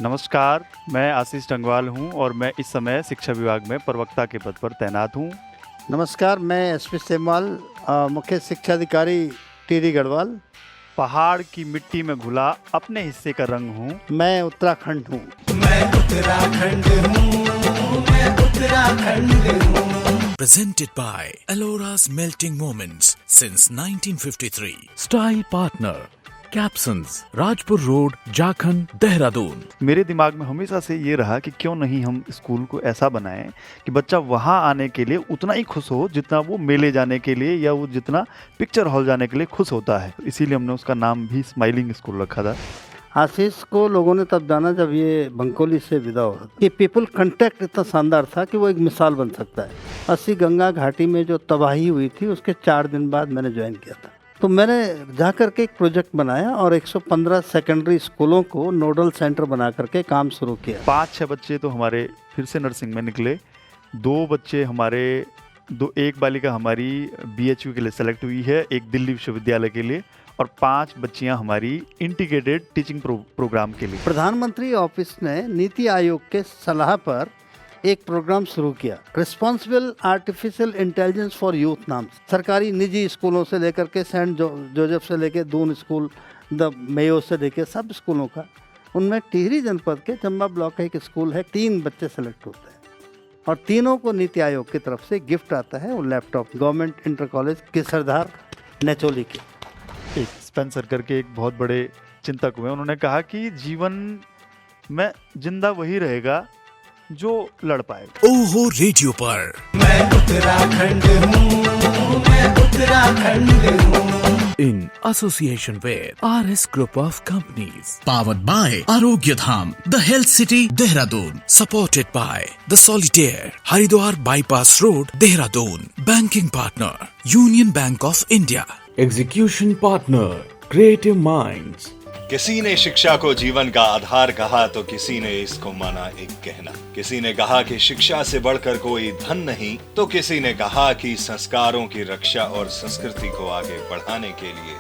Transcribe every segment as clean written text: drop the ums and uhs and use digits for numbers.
नमस्कार, मैं आशीष टंगवाल हूँ और मैं इस समय शिक्षा विभाग में प्रवक्ता के पद पर तैनात हूँ। नमस्कार, मैं एसपी सेमवाल, मुख्य शिक्षा अधिकारी टिहरी गढ़वाल। पहाड़ की मिट्टी में घुला अपने हिस्से का रंग हूँ। मैं उत्तराखंड हूँ। Presented by Alora's Melting Moments since 1953. Style partner Capsons, Rajpur road, Jakhan, Dehradun. मेरे दिमाग में हमेशा से ये रहा कि क्यों नहीं हम स्कूल को ऐसा बनाएं कि बच्चा वहाँ आने के लिए उतना ही खुश हो जितना वो मेले जाने के लिए या वो जितना पिक्चर हॉल जाने के लिए खुश होता है। इसीलिए हमने उसका नाम भी स्माइलिंग स्कूल रखा था। आशीष को लोगों ने तब जाना जब ये बंकोली से विदा हो रहा था। ये पीपल कंटेक्ट इतना शानदार था कि वो एक मिसाल बन सकता है। अस्सी गंगा घाटी में जो तबाही हुई थी उसके 4 दिन बाद मैंने ज्वाइन किया था। तो मैंने जाकर के एक प्रोजेक्ट बनाया और 115 सेकेंडरी स्कूलों को नोडल सेंटर बना करके काम शुरू किया। 5-6 बच्चे तो हमारे फिर से नर्सिंग में निकले। 2 बच्चे हमारे एक बालिका हमारी BHU के लिए सेलेक्ट हुई है, एक दिल्ली विश्वविद्यालय के लिए, और 5 बच्चियां हमारी इंटीग्रेटेड टीचिंग प्रोग्राम के लिए। प्रधानमंत्री ऑफिस ने नीति आयोग के सलाह पर एक प्रोग्राम शुरू किया, responsible artificial intelligence for youth नाम से। सरकारी निजी स्कूलों से लेकर के सेंट जोसेफ से लेकर दून स्कूल, द मेयो से लेकर सब स्कूलों का, उनमें टिहरी जनपद के चंबा ब्लॉक का एक स्कूल है। 3 बच्चे सेलेक्ट होते हैं और तीनों को नीति आयोग की तरफ से गिफ्ट आता है, वो लैपटॉप। गवर्नमेंट इंटर कॉलेज केसरधार नेचोली के एक स्पेंसर करके एक बहुत बड़े चिंतक हुए, उन्होंने कहा कि जीवन में जिंदा वही रहेगा जो लड़ पाएगा। ओहो रेडियो पर मैं उत्तराखंड हूँ। In association with RS Group of Companies. Powered by Arogya Dham, the Health City, Dehradun. Supported by The Solitaire, Haridwar Bypass Road, Dehradun. Banking partner, Union Bank of India. Execution partner, Creative Minds. किसी ने शिक्षा को जीवन का आधार कहा तो किसी ने इसको माना एक कहना। किसी ने कहा कि शिक्षा से बढ़कर कोई धन नहीं, तो किसी ने कहा कि संस्कारों की रक्षा और संस्कृति को आगे बढ़ाने के लिए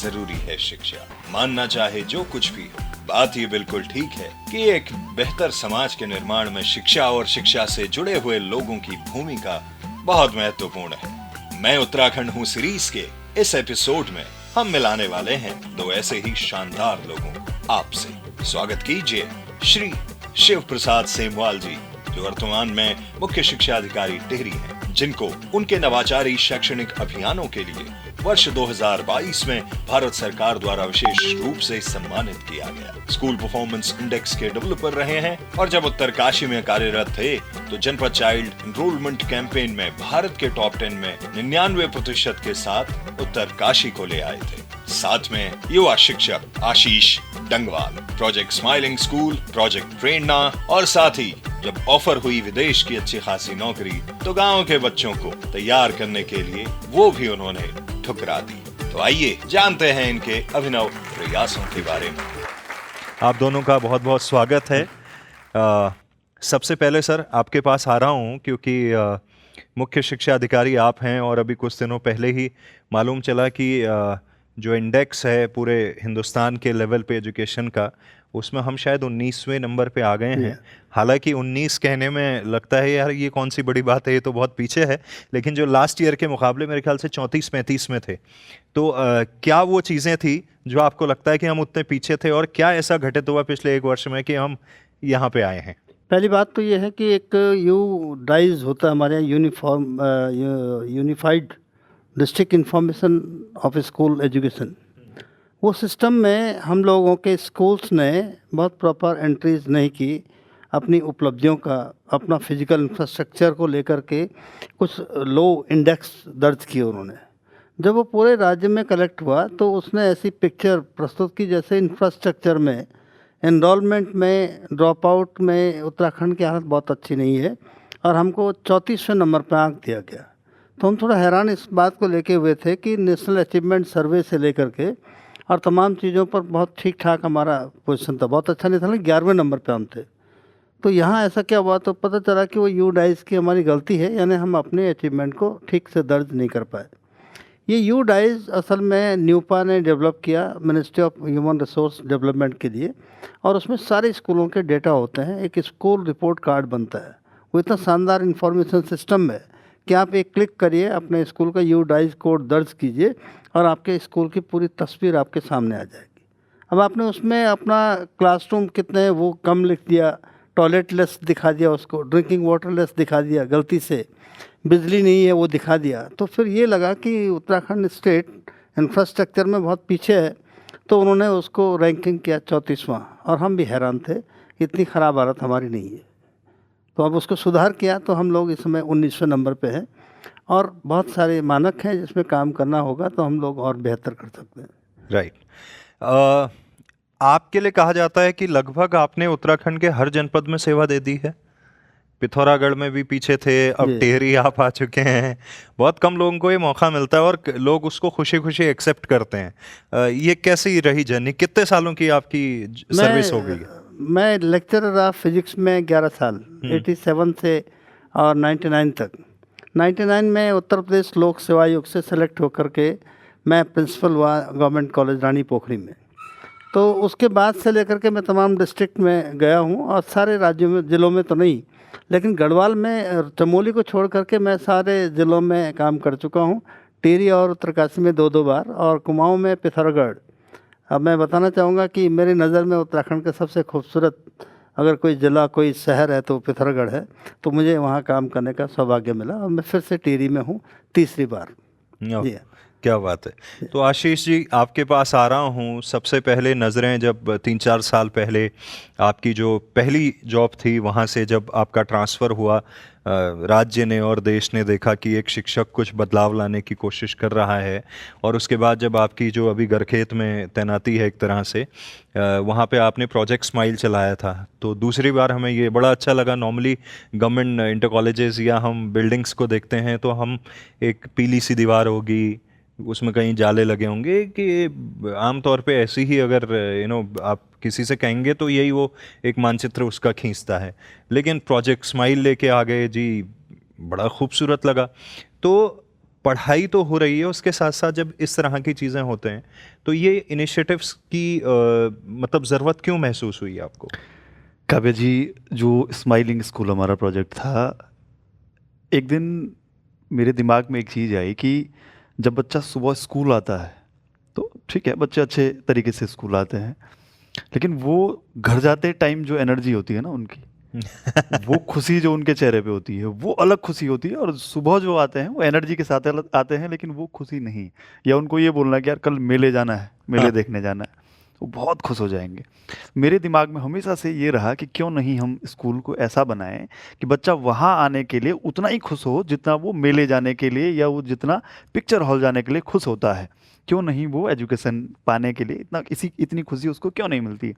जरूरी है शिक्षा। मानना चाहे जो कुछ भी हो, बात ये बिल्कुल ठीक है कि एक बेहतर समाज के निर्माण में शिक्षा और शिक्षा से जुड़े हुए लोगों की भूमिका बहुत महत्वपूर्ण है। मैं उत्तराखंड हूँ सीरीज के इस एपिसोड में हम मिलाने वाले हैं 2 ऐसे ही शानदार लोगों आपसे। स्वागत कीजिए श्री शिव प्रसाद सेमवाल जी, जो वर्तमान में मुख्य शिक्षा अधिकारी टिहरी हैं, जिनको उनके नवाचारी शैक्षणिक अभियानों के लिए वर्ष 2022 में भारत सरकार द्वारा विशेष रूप से सम्मानित किया गया। स्कूल परफॉर्मेंस इंडेक्स के डेवलपर रहे हैं और जब उत्तरकाशी में कार्यरत थे तो जनपद चाइल्ड एनरोलमेंट कैंपेन में भारत के टॉप 10 में 99% के साथ उत्तरकाशी को ले आए थे। साथ में युवा शिक्षक आशीष टंगवाल, प्रोजेक्ट स्माइलिंग स्कूल, प्रोजेक्ट प्रेरणा, और साथ ही जब ऑफर हुई विदेश की अच्छी खासी नौकरी तो गांव के बच्चों को तैयार करने के लिए वो भी उन्होंने ठुकरा दी। तो आइए जानते हैं इनके अभिनव प्रयासों के बारे में। आप दोनों का बहुत बहुत स्वागत है। सबसे पहले सर आपके पास आ रहा हूँ क्योंकि मुख्य शिक्षा अधिकारी आप हैं और अभी कुछ दिनों पहले ही मालूम चला कि जो इंडेक्स है पूरे हिंदुस्तान के लेवल पे एजुकेशन का, उसमें हम शायद 19वें नंबर पे आ गए हैं। हालांकि 19 कहने में लगता है यार ये कौन सी बड़ी बात है, ये तो बहुत पीछे है, लेकिन जो लास्ट ईयर के मुकाबले मेरे ख्याल से 34-35 में थे। तो क्या वो चीज़ें थी जो आपको लगता है कि हम उतने पीछे थे, और क्या ऐसा घटित हुआ पिछले 1 वर्ष में कि हम यहाँ पे आए हैं? पहली बात तो ये है कि एक डाइज होता है हमारे यहाँ, unified district information of school education. वो सिस्टम में हम लोगों के स्कूल्स ने बहुत प्रॉपर एंट्रीज नहीं की अपनी उपलब्धियों का, अपना फिजिकल इंफ्रास्ट्रक्चर को लेकर के कुछ लो इंडेक्स दर्ज किए उन्होंने। जब वो पूरे राज्य में कलेक्ट हुआ तो उसने ऐसी पिक्चर प्रस्तुत की जैसे इंफ्रास्ट्रक्चर में, एनरोलमेंट में, ड्रॉप आउट में उत्तराखंड की हालत बहुत अच्छी नहीं है और हमको 34वें नंबर पर आंक दिया गया। तो हम थोड़ा हैरान इस बात को लेके हुए थे कि नेशनल अचीवमेंट सर्वे से लेकर के और तमाम चीज़ों पर बहुत ठीक ठाक हमारा पोजीशन था, बहुत अच्छा नहीं था, लेकिन 11वें नंबर पे हम थे। तो यहाँ ऐसा क्या हुआ, तो पता चला कि वो डाइस की हमारी गलती है, यानी हम अपने अचीवमेंट को ठीक से दर्ज नहीं कर पाए। ये यू डाइज असल में न्यूपा ने डेवलप किया ministry of human resource development के लिए, और उसमें सारे स्कूलों के डेटा होते हैं, एक स्कूल रिपोर्ट कार्ड बनता है। वो इतना शानदार इंफॉर्मेशन सिस्टम है कि आप एक क्लिक करिए, अपने स्कूल का यू डाइज कोड दर्ज कीजिए और आपके स्कूल की पूरी तस्वीर आपके सामने आ जाएगी। अब आपने उसमें अपना क्लासरूम कितने हैं वो कम लिख दिया, टॉयलेट लेस दिखा दिया, उसको ड्रिंकिंग वाटर लेस दिखा दिया, गलती से बिजली नहीं है वो दिखा दिया, तो फिर ये लगा कि उत्तराखंड स्टेट इंफ्रास्ट्रक्चर में बहुत पीछे है, तो उन्होंने उसको रैंकिंग किया 34वां, और हम भी हैरान थे, इतनी ख़राब हालत हमारी नहीं है। तो अब उसको सुधार किया, तो हम लोग इस समय 19वें नंबर पे हैं, और बहुत सारे मानक हैं जिसमें काम करना होगा तो हम लोग और बेहतर कर सकते हैं। राइट। आपके लिए कहा जाता है कि लगभग आपने उत्तराखंड के हर जनपद में सेवा दे दी है। पिथौरागढ़ में भी पीछे थे, अब जी। टेहरी आप आ चुके हैं। बहुत कम लोगों को ये मौका मिलता है और लोग उसको खुशी खुशी एक्सेप्ट करते हैं। ये कैसी रही जर्नी? कितने सालों की आपकी सर्विस हो गई है? मैं लेक्चरर ऑफ फिजिक्स में 11 साल, 87 से और 99 तक। 99 में उत्तर प्रदेश लोक सेवा आयोग से सेलेक्ट होकर के मैं प्रिंसिपल हुआ गवर्नमेंट कॉलेज रानी पोखरी में। तो उसके बाद से लेकर के मैं तमाम डिस्ट्रिक्ट में गया हूँ, और सारे राज्यों में, ज़िलों में तो नहीं, लेकिन गढ़वाल में, चमोली को छोड़ करके मैं सारे ज़िलों में काम कर चुका हूँ। टिहरी और उत्तरकाशी में 2-2 बार, और कुमाऊँ में, पिथौरागढ़। अब मैं बताना चाहूँगा कि मेरी नज़र में उत्तराखंड का सबसे खूबसूरत अगर कोई ज़िला, कोई शहर है तो पिथौरागढ़ है। तो मुझे वहाँ काम करने का सौभाग्य मिला, और मैं फिर से टिहरी में हूँ 3री बार। जी। क्या बात है। तो आशीष जी, आपके पास आ रहा हूँ। सबसे पहले नज़रें जब 3-4 साल पहले आपकी जो पहली जॉब थी, वहाँ से जब आपका ट्रांसफ़र हुआ, राज्य ने और देश ने देखा कि एक शिक्षक कुछ बदलाव लाने की कोशिश कर रहा है, और उसके बाद जब आपकी जो अभी गरखेत में तैनाती है एक तरह से, वहाँ पे आपने प्रोजेक्ट स्माइल चलाया था। तो दूसरी बार हमें ये बड़ा अच्छा लगा। नॉर्मली गवर्नमेंट इंटर कॉलेजेस या हम बिल्डिंग्स को देखते हैं तो हम एक पीली सी दीवार होगी, उसमें कहीं जाले लगे होंगे, कि आमतौर पे ऐसी ही अगर आप किसी से कहेंगे तो यही वो एक मानचित्र उसका खींचता है। लेकिन प्रोजेक्ट स्माइल लेके आ गए जी, बड़ा खूबसूरत लगा। तो पढ़ाई तो हो रही है, उसके साथ साथ जब इस तरह की चीज़ें होते हैं तो ये इनिशिएटिव्स की मतलब ज़रूरत क्यों महसूस हुई आपको? काव्या जी, जो स्माइलिंग स्कूल हमारा प्रोजेक्ट था, एक दिन मेरे दिमाग में एक चीज़ आई कि जब बच्चा सुबह स्कूल आता है तो ठीक है, बच्चे अच्छे तरीके से स्कूल आते हैं, लेकिन वो घर जाते टाइम जो एनर्जी होती है ना उनकी, वो खुशी जो उनके चेहरे पे होती है वो अलग खुशी होती है। और सुबह जो आते हैं वो एनर्जी के साथ आते हैं, लेकिन वो खुशी नहीं। या उनको ये बोलना कि यार कल मेले जाना है, मेले देखने जाना है, वो बहुत खुश हो जाएंगे। मेरे दिमाग में हमेशा से ये रहा कि क्यों नहीं हम स्कूल को ऐसा बनाएं कि बच्चा वहाँ आने के लिए उतना ही खुश हो जितना वो मेले जाने के लिए या वो जितना पिक्चर हॉल जाने के लिए खुश होता है। क्यों नहीं वो एजुकेशन पाने के लिए इतनी खुशी उसको क्यों नहीं मिलती?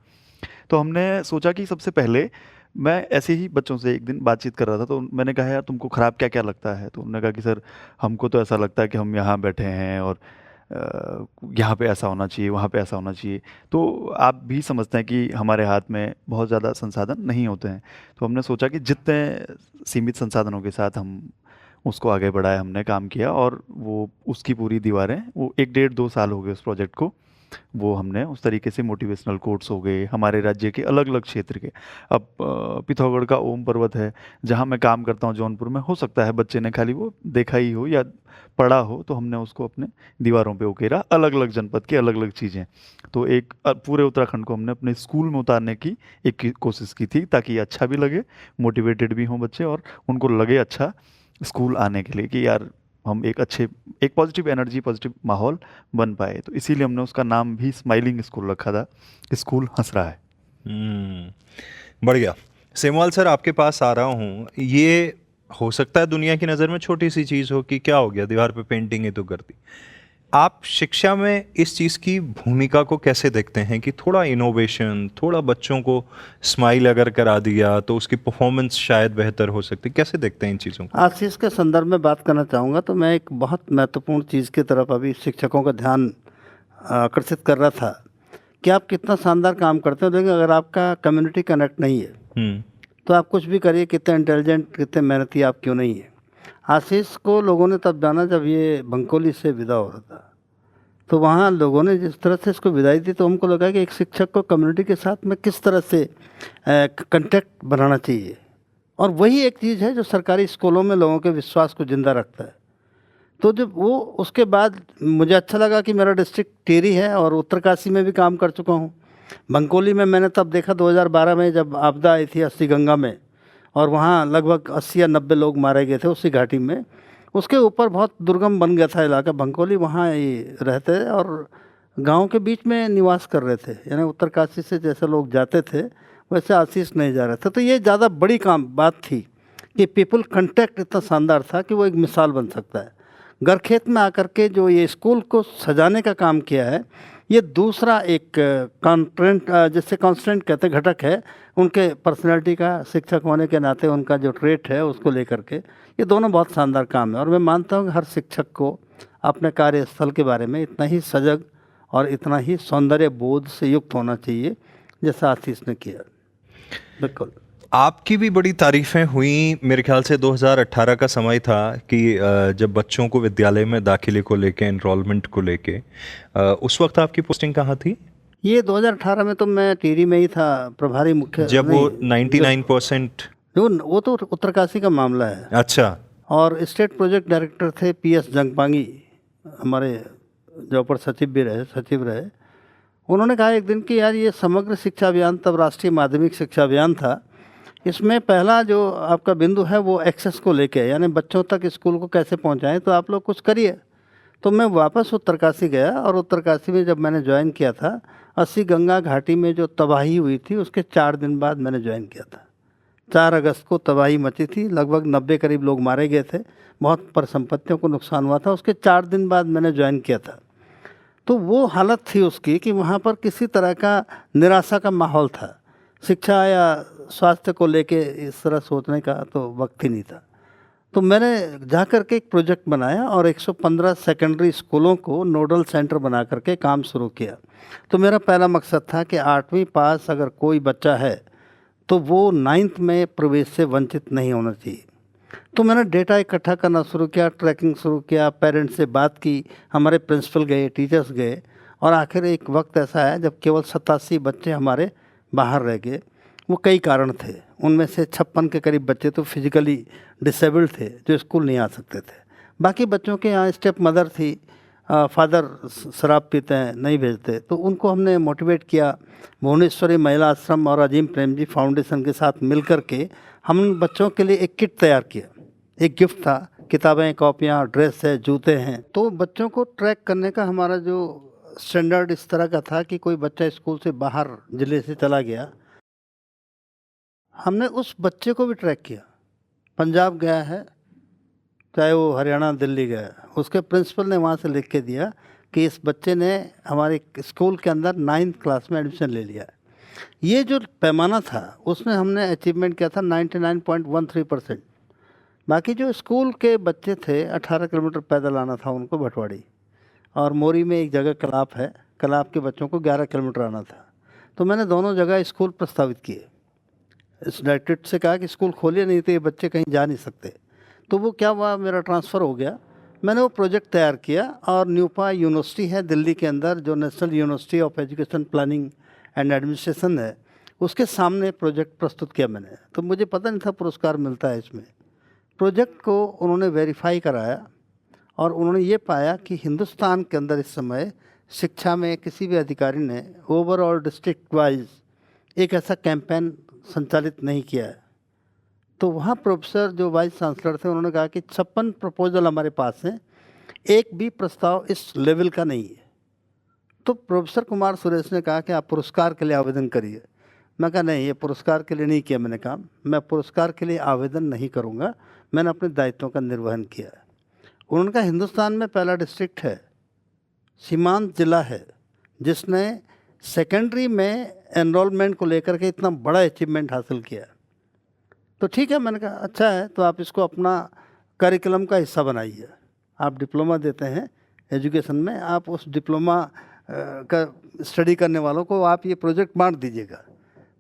तो हमने सोचा कि सबसे पहले, मैं ऐसे ही बच्चों से एक दिन बातचीत कर रहा था, तो मैंने कहा यार तुमको ख़राब क्या क्या लगता है? तो उन्होंने कहा कि सर हमको तो ऐसा लगता है कि हम यहाँ बैठे हैं और यहाँ पे ऐसा होना चाहिए, वहाँ पे ऐसा होना चाहिए। तो आप भी समझते हैं कि हमारे हाथ में बहुत ज़्यादा संसाधन नहीं होते हैं। तो हमने सोचा कि जितने सीमित संसाधनों के साथ हम उसको आगे बढ़ाए, हमने काम किया, और वो उसकी पूरी दीवारें, वो 1-1.5-2 साल हो गए उस प्रोजेक्ट को। वो हमने उस तरीके से मोटिवेशनल कोट्स हो गए हमारे राज्य के अलग अलग क्षेत्र के। अब पिथौरागढ़ का ओम पर्वत है जहाँ मैं काम करता हूँ जौनपुर में, हो सकता है बच्चे ने खाली वो देखा ही हो या पढ़ा हो, तो हमने उसको अपने दीवारों पे उकेरा, अलग अलग जनपद की अलग अलग चीज़ें। तो एक पूरे उत्तराखंड को हमने अपने स्कूल में उतारने की एक कोशिश की थी, ताकि अच्छा भी लगे, मोटिवेटेड भी हों बच्चे, और उनको लगे अच्छा स्कूल आने के लिए कि यार हम एक पॉजिटिव एनर्जी, पॉजिटिव माहौल बन पाए। तो इसीलिए हमने उसका नाम भी स्माइलिंग स्कूल रखा था, स्कूल हंस रहा है। बढ़िया। सेमवाल सर, आपके पास आ रहा हूँ। ये हो सकता है दुनिया की नज़र में छोटी सी चीज़ हो कि क्या हो गया, दीवार पे पेंटिंग ही तो कर दी। आप शिक्षा में इस चीज़ की भूमिका को कैसे देखते हैं कि थोड़ा इनोवेशन, थोड़ा बच्चों को स्माइल अगर करा दिया तो उसकी परफॉर्मेंस शायद बेहतर हो सकती? कैसे देखते हैं इन चीज़ों को? आशीष के संदर्भ में बात करना चाहूँगा, तो मैं एक बहुत महत्वपूर्ण चीज़ की तरफ अभी शिक्षकों का ध्यान आकर्षित कर रहा था कि आप कितना शानदार काम करते हो, लेकिन अगर आपका कम्युनिटी कनेक्ट नहीं है तो आप कुछ भी करिए, कितने इंटेलिजेंट, कितने मेहनती आप क्यों नहीं है, आशीष को लोगों ने तब जाना जब ये बंकोली से विदा हो रहा था। तो वहाँ लोगों ने जिस तरह से इसको विदाई दी तो हमको लगा कि एक शिक्षक को कम्युनिटी के साथ में किस तरह से कांटेक्ट बनाना चाहिए, और वही एक चीज़ है जो सरकारी स्कूलों में लोगों के विश्वास को ज़िंदा रखता है। तो जब वो उसके बाद मुझे अच्छा लगा कि मेरा डिस्ट्रिक्ट टिहरी है और उत्तरकाशी में भी काम कर चुका हूँ। बंकोली में मैंने तब देखा 2012 में जब आपदा आई थी अस्सी गंगा में, और वहाँ लगभग 80 या 90 लोग मारे गए थे उसी घाटी में। उसके ऊपर बहुत दुर्गम बन गया था इलाका बंकोली, वहाँ ये रहते और गांव के बीच में निवास कर रहे थे, यानी उत्तरकाशी से जैसे लोग जाते थे वैसे आशीष नहीं जा रहे थे। तो ये ज़्यादा बड़ी बात थी कि पीपल कंटेक्ट इतना शानदार था कि वो एक मिसाल बन सकता है। घर खेत में आकर के जो ये स्कूल को सजाने का काम किया है, ये दूसरा एक कॉन्ट्रेंट जिससे कॉन्स्टेंट कहते घटक है उनके पर्सनैलिटी का, शिक्षक होने के नाते उनका जो ट्रेट है उसको लेकर के। ये दोनों बहुत शानदार काम है और मैं मानता हूँ कि हर शिक्षक को अपने कार्यस्थल के बारे में इतना ही सजग और इतना ही सौंदर्य बोध से युक्त होना चाहिए जैसा आशीष ने किया। बिल्कुल। आपकी भी बड़ी तारीफ़ें हुई, मेरे ख्याल से 2018 का समय था कि जब बच्चों को विद्यालय में दाखिले को लेके, एनरोलमेंट को लेके, उस वक्त आपकी पोस्टिंग कहाँ थी? ये 2018 में तो मैं टिहरी में ही था प्रभारी मुख्य। जब वो 99% वो तो उत्तरकाशी का मामला है। अच्छा। और स्टेट प्रोजेक्ट डायरेक्टर थे PS जंगपांगी, हमारे जो अपर सचिव रहे। उन्होंने कहा एक दिन कि यार ये समग्र शिक्षा अभियान, तब राष्ट्रीय माध्यमिक शिक्षा अभियान था, इसमें पहला जो आपका बिंदु है वो एक्सेस को लेके, यानी बच्चों तक स्कूल को कैसे पहुंचाएं, तो आप लोग कुछ करिए। तो मैं वापस उत्तरकाशी गया और उत्तरकाशी में जब मैंने ज्वाइन किया था, 80 गंगा घाटी में जो तबाही हुई थी उसके 4 दिन बाद मैंने ज्वाइन किया था। 4 अगस्त को तबाही मची थी, लगभग 90 करीब लोग मारे गए थे, बहुत परिसंपत्तियों को नुकसान हुआ था। उसके 4 दिन बाद मैंने ज्वाइन किया था। तो वो हालत थी उसकी कि वहाँ पर किसी तरह का निराशा का माहौल था। शिक्षा या स्वास्थ्य को लेके इस तरह सोचने का तो वक्त ही नहीं था। तो मैंने जा कर के एक प्रोजेक्ट बनाया और 115 सेकेंडरी स्कूलों को नोडल सेंटर बना करके काम शुरू किया। तो मेरा पहला मकसद था कि 8वीं पास अगर कोई बच्चा है तो वो 9th में प्रवेश से वंचित नहीं होना चाहिए। तो मैंने डेटा इकट्ठा करना शुरू किया, ट्रैकिंग शुरू किया, पेरेंट्स से बात की, हमारे प्रिंसिपल गए, टीचर्स गए, और आखिर एक वक्त ऐसा आया जब केवल 87 बच्चे हमारे बाहर रह गए। वो कई कारण थे, उनमें से 56 के करीब बच्चे तो फिजिकली डिसेबल्ड थे जो स्कूल नहीं आ सकते थे। बाकी बच्चों के यहाँ स्टेप मदर थी, फादर शराब पीते हैं, नहीं भेजते, तो उनको हमने मोटिवेट किया। भुवनेश्वरी महिला आश्रम और अजीम प्रेम जी फाउंडेशन के साथ मिल कर के हम बच्चों के लिए एक किट तैयार किया। एक गिफ्ट था, किताबें, कॉपियाँ, ड्रेस है, जूते हैं। तो बच्चों को ट्रैक करने का हमारा जो स्टैंडर्ड इस तरह का था कि कोई बच्चा स्कूल से बाहर ज़िले से चला गया, हमने उस बच्चे को भी ट्रैक किया। पंजाब गया है, चाहे वो हरियाणा, दिल्ली गया, उसके प्रिंसिपल ने वहाँ से लिख के दिया कि इस बच्चे ने हमारे स्कूल के अंदर 9th क्लास में एडमिशन ले लिया है। ये जो पैमाना था उसमें हमने अचीवमेंट किया था 99.13%। बाकी जो स्कूल के बच्चे थे 18 किलोमीटर पैदल आना था उनको भटवाड़ी, और मोरी में एक जगह कलाप है, कलाप के बच्चों को 11 किलोमीटर आना था। तो मैंने दोनों जगह स्कूल प्रस्तावित किए। इस डायरेक्टरेट से कहा कि स्कूल खोलिए, नहीं तो ये बच्चे कहीं जा नहीं सकते। तो वो क्या हुआ, मेरा ट्रांसफ़र हो गया। मैंने वो प्रोजेक्ट तैयार किया और न्यूपा यूनिवर्सिटी है दिल्ली के अंदर, जो national university of education planning and administration है, उसके सामने प्रोजेक्ट प्रस्तुत किया मैंने। तो मुझे पता नहीं था पुरस्कार मिलता है इसमें। प्रोजेक्ट को उन्होंने वेरीफाई कराया और उन्होंने ये पाया कि हिंदुस्तान के अंदर इस समय शिक्षा में किसी भी अधिकारी ने ओवरऑल डिस्ट्रिक्ट वाइज एक ऐसा कैंपेन संचालित नहीं किया है। तो वहाँ प्रोफेसर जो वाइस चांसलर थे उन्होंने कहा कि 56 प्रपोजल हमारे पास हैं, एक भी प्रस्ताव इस लेवल का नहीं है। तो प्रोफेसर कुमार सुरेश ने कहा कि आप पुरस्कार के लिए आवेदन करिए। मैं कहा नहीं, ये पुरस्कार के लिए नहीं किया मैंने काम, मैं पुरस्कार के लिए आवेदन नहीं करूँगा, मैंने अपने दायित्वों का निर्वहन किया है। उन्होंने कहा हिंदुस्तान में पहला डिस्ट्रिक्ट है, सीमांत जिला है, जिसने सेकेंडरी में एनरोलमेंट को लेकर के इतना बड़ा अचीवमेंट हासिल किया। तो ठीक है, मैंने कहा अच्छा है, तो आप इसको अपना करिकुलम का हिस्सा बनाइए। आप डिप्लोमा देते हैं एजुकेशन में, आप उस डिप्लोमा का स्टडी करने वालों को आप ये प्रोजेक्ट बांट दीजिएगा।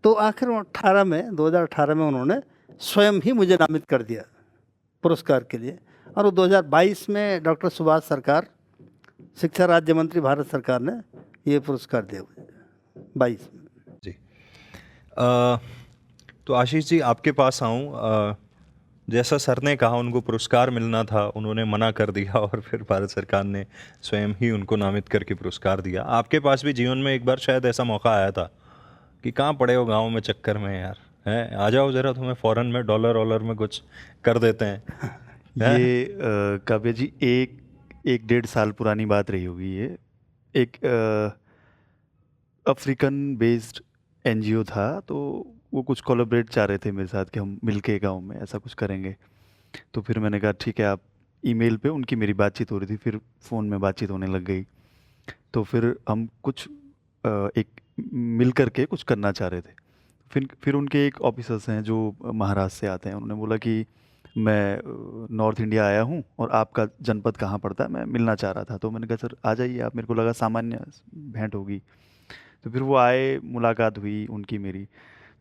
तो आखिर 2018 में उन्होंने स्वयं ही मुझे नामित कर दिया पुरस्कार के लिए। और वो 2022 में डॉक्टर सुभाष सरकार, शिक्षा राज्य मंत्री भारत सरकार ने ये पुरस्कार दिया मुझे 22 में। जी। तो आशीष जी आपके पास आऊँ, जैसा सर ने कहा उनको पुरस्कार मिलना था, उन्होंने मना कर दिया और फिर भारत सरकार ने स्वयं ही उनको नामित करके पुरस्कार दिया। आपके पास भी जीवन में एक बार शायद ऐसा मौका आया था कि कहाँ पड़े हो गांव में चक्कर में यार, हैं आ जाओ ज़रा, तुम्हें फ़ॉरेन में डॉलर में कुछ कर देते हैं। ये काव्या जी एक 1.5 साल पुरानी बात रही होगी ये। एक अफ्रीकन बेस्ड एनजीओ था, तो वो कुछ कोलैबोरेट चाह रहे थे मेरे साथ कि हम मिलके गांव में ऐसा कुछ करेंगे। तो फिर मैंने कहा ठीक है, आप ईमेल पे, उनकी मेरी बातचीत हो रही थी, फिर फ़ोन में बातचीत होने लग गई। तो फिर हम कुछ एक मिल करके कुछ करना चाह रहे थे। फिर उनके एक ऑफिसर्स हैं जो महाराष्ट्र से आते हैं, उन्होंने बोला कि मैं नॉर्थ इंडिया आया हूँ और आपका जनपद कहाँ पड़ता है, मैं मिलना चाह रहा था। तो मैंने कहा सर आ जाइए आप, मेरे को लगा सामान्य भेंट होगी। तो फिर वो आए, मुलाकात हुई उनकी मेरी।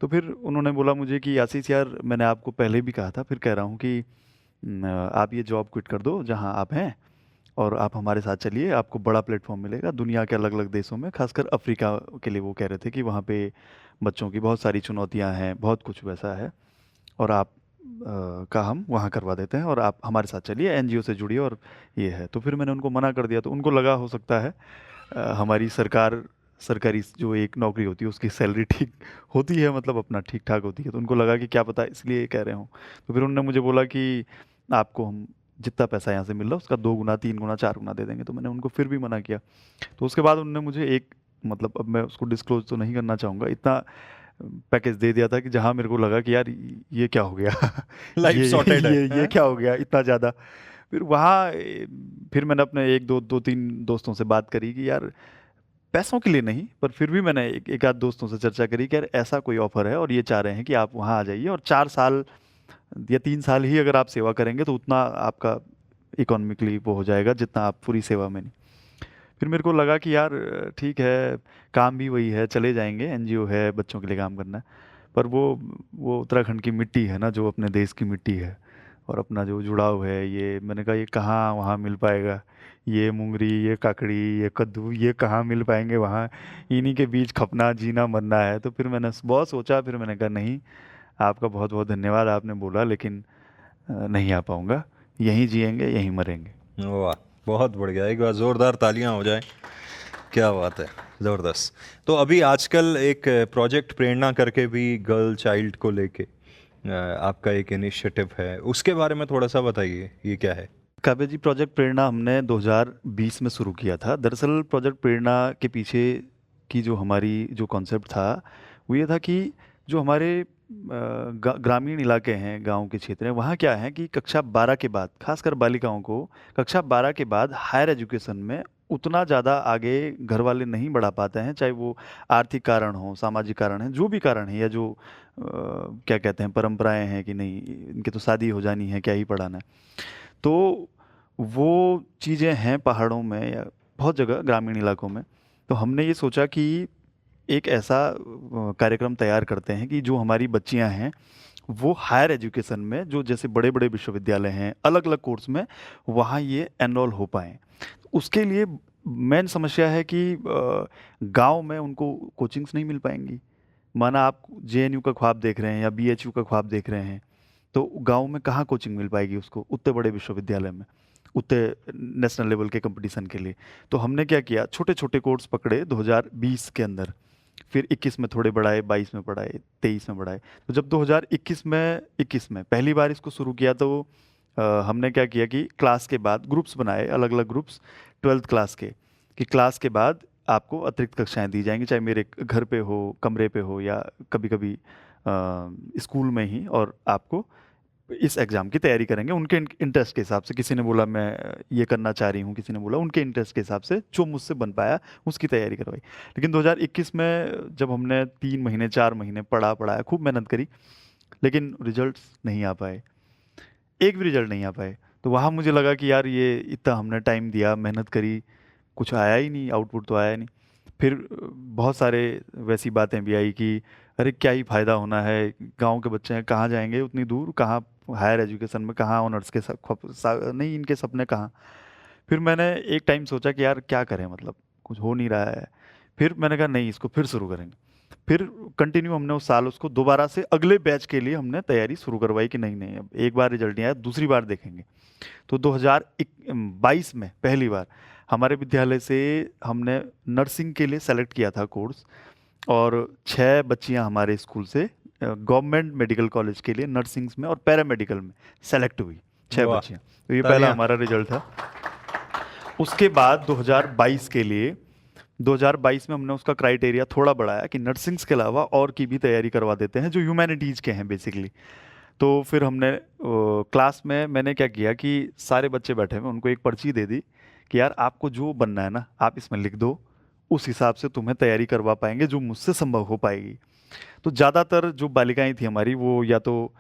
तो फिर उन्होंने बोला मुझे कि आशीष यार, मैंने आपको पहले भी कहा था, फिर कह रहा हूँ कि आप ये जॉब क्विट कर दो जहाँ आप हैं और आप हमारे साथ चलिए, आपको बड़ा प्लेटफॉर्म मिलेगा दुनिया के अलग अलग देशों में, खासकर अफ्रीका के लिए वो कह रहे थे कि वहाँ पे बच्चों की बहुत सारी चुनौतियाँ हैं, बहुत कुछ वैसा है, और आप का हम वहाँ करवा देते हैं और आप हमारे साथ चलिए, एनजीओ से जुड़िए और ये है। तो फिर मैंने उनको मना कर दिया। तो उनको लगा हो सकता है हमारी सरकारी जो एक नौकरी होती है उसकी सैलरी ठीक होती है, मतलब अपना ठीक ठाक होती है, तो उनको लगा कि क्या पता इसलिए कह रहे हों। तो फिर उन्होंने मुझे बोला कि आपको हम जितना पैसा यहाँ से मिल रहा है उसका 2 गुना, 3 गुना, 4 गुना दे देंगे। तो मैंने उनको फिर भी मना किया। तो उसके बाद उन्होंने मुझे एक, मतलब अब मैं उसको डिस्क्लोज तो नहीं करना चाहूँगा, इतना पैकेज दे दिया था कि जहाँ मेरे को लगा कि यार ये क्या हो गया लाइफ ये सॉर्टेड है, ये क्या हो गया इतना ज़्यादा। फिर वहाँ फिर मैंने अपने एक दो तीन दोस्तों से बात करी कि यार पैसों के लिए नहीं, पर फिर भी मैंने एक आध दोस्तों से चर्चा करी कि यार ऐसा कोई ऑफर है और ये चाह रहे हैं कि आप वहाँ आ जाइए और 4 साल या 3 साल ही अगर आप सेवा करेंगे तो उतना आपका इकोनॉमिकली वो हो जाएगा जितना आप पूरी सेवा में नहीं। फिर मेरे को लगा कि यार ठीक है, काम भी वही है, चले जाएंगे, एनजीओ है, बच्चों के लिए काम करना है, पर वो उत्तराखंड की मिट्टी है ना, जो अपने देश की मिट्टी है और अपना जो जुड़ाव है, ये मैंने कहा ये कहाँ वहाँ मिल पाएगा। ये मुंगरी, ये काकड़ी, ये कद्दू, ये कहाँ मिल पाएंगे वहाँ, इन्हीं के बीच खपना, जीना मरना है। तो फिर मैंने बहुत सोचा, फिर मैंने कहा नहीं, आपका बहुत बहुत धन्यवाद, आपने बोला, लेकिन नहीं आ पाऊँगा, यहीं जिएंगे यहीं मरेंगे। वाह, बहुत बढ़िया, एक बार जोरदार तालियां हो जाए। क्या बात है, ज़बरदस्त। तो अभी आजकल एक प्रोजेक्ट प्रेरणा करके भी गर्ल चाइल्ड को लेके आपका एक इनिशिएटिव है, उसके बारे में थोड़ा सा बताइए, ये क्या है? काव्या जी, प्रोजेक्ट प्रेरणा हमने 2020 में शुरू किया था। दरअसल प्रोजेक्ट प्रेरणा के पीछे की जो हमारी जो कॉन्सेप्ट था वो ये था कि जो हमारे ग्रामीण इलाके हैं, गांव के क्षेत्र हैं, वहाँ क्या है कि कक्षा 12 के बाद, खासकर बालिकाओं को कक्षा 12 के बाद हायर एजुकेशन में उतना ज़्यादा आगे घर वाले नहीं बढ़ा पाते हैं, चाहे वो आर्थिक कारण हो, सामाजिक कारण है, जो भी कारण है, या जो क्या कहते हैं परंपराएं हैं कि नहीं इनके तो शादी हो जानी है, क्या ही पढ़ाना है। तो वो चीज़ें हैं पहाड़ों में या बहुत जगह ग्रामीण इलाकों में। तो हमने ये सोचा कि एक ऐसा कार्यक्रम तैयार करते हैं कि जो हमारी बच्चियां हैं वो हायर एजुकेशन में, जो जैसे बड़े बड़े विश्वविद्यालय हैं, अलग अलग कोर्स में, वहाँ ये एनरोल हो पाएँ। उसके लिए मेन समस्या है कि गांव में उनको कोचिंग्स नहीं मिल पाएंगी। माना आप जेएनयू का ख्वाब देख रहे हैं या बीएचयू का ख्वाब देख रहे हैं, तो गांव में कहाँ कोचिंग मिल पाएगी उसको उतने बड़े विश्वविद्यालय में, उतने नेशनल लेवल के कंपटीशन के लिए। तो हमने क्या किया, छोटे छोटे कोर्स पकड़े 2020 के अंदर, फिर 21 में थोड़े बढ़ाए, 22 में बढ़ाए, 23 में बढ़ाए। तो जब 2021 में पहली बार इसको शुरू किया तो हमने क्या किया कि क्लास के बाद ग्रुप्स बनाए, अलग अलग ग्रुप्स 12th क्लास के, कि क्लास के बाद आपको अतिरिक्त कक्षाएं दी जाएंगी, चाहे मेरे घर पे हो, कमरे पे हो, या कभी कभी स्कूल में ही, और आपको इस एग्ज़ाम की तैयारी करेंगे उनके इंटरेस्ट के हिसाब से। किसी ने बोला मैं ये करना चाह रही हूँ, किसी ने बोला उनके इंटरेस्ट के हिसाब से जो मुझसे बन पाया उसकी तैयारी करवाई। लेकिन 2021 में जब हमने 3 महीने 4 महीने पढ़ाया, खूब मेहनत करी, लेकिन रिजल्ट्स नहीं आ पाए, एक भी रिजल्ट नहीं आ पाए। तो वहाँ मुझे लगा कि यार ये इतना हमने टाइम दिया, मेहनत करी, कुछ आया ही नहीं, आउटपुट तो आया नहीं। फिर बहुत सारे वैसी बातें भी आई कि अरे क्या ही फ़ायदा होना है, गांव के बच्चे हैं, कहाँ जाएंगे उतनी दूर, कहाँ हायर एजुकेशन में, कहाँ ऑनर्स के नहीं, इनके सपने कहाँ। फिर मैंने एक टाइम सोचा कि यार क्या करें, मतलब कुछ हो नहीं रहा है। फिर मैंने कहा नहीं, इसको फिर शुरू करेंगे। फिर कंटिन्यू हमने उस साल उसको दोबारा से अगले बैच के लिए हमने तैयारी शुरू करवाई कि नहीं नहीं, अब एक बार रिजल्ट नहीं आया, दूसरी बार देखेंगे। तो 2022 में पहली बार हमारे विद्यालय से हमने नर्सिंग के लिए सेलेक्ट किया था कोर्स, और 6 बच्चियां हमारे स्कूल से गवर्नमेंट मेडिकल कॉलेज के लिए नर्सिंग में और पैरामेडिकल में सेलेक्ट हुई, 6 वाह, बच्चियां। तो ये पहला तालियां। हमारा रिजल्ट था। उसके बाद 2022 के लिए 2022 में हमने उसका क्राइटेरिया थोड़ा बढ़ाया कि नर्सिंग्स के अलावा और की भी तैयारी करवा देते हैं जो ह्यूमैनिटीज़ के हैं बेसिकली। तो फिर हमने क्लास में मैंने क्या किया कि सारे बच्चे बैठे हुए, उनको एक पर्ची दे दी कि यार आपको जो बनना है ना आप इसमें लिख दो, उस हिसाब से तुम्हें तैयारी करवा पाएंगे जो मुझसे संभव हो पाएगी। तो ज़्यादातर जो बालिकाएं थी हमारी वो या तो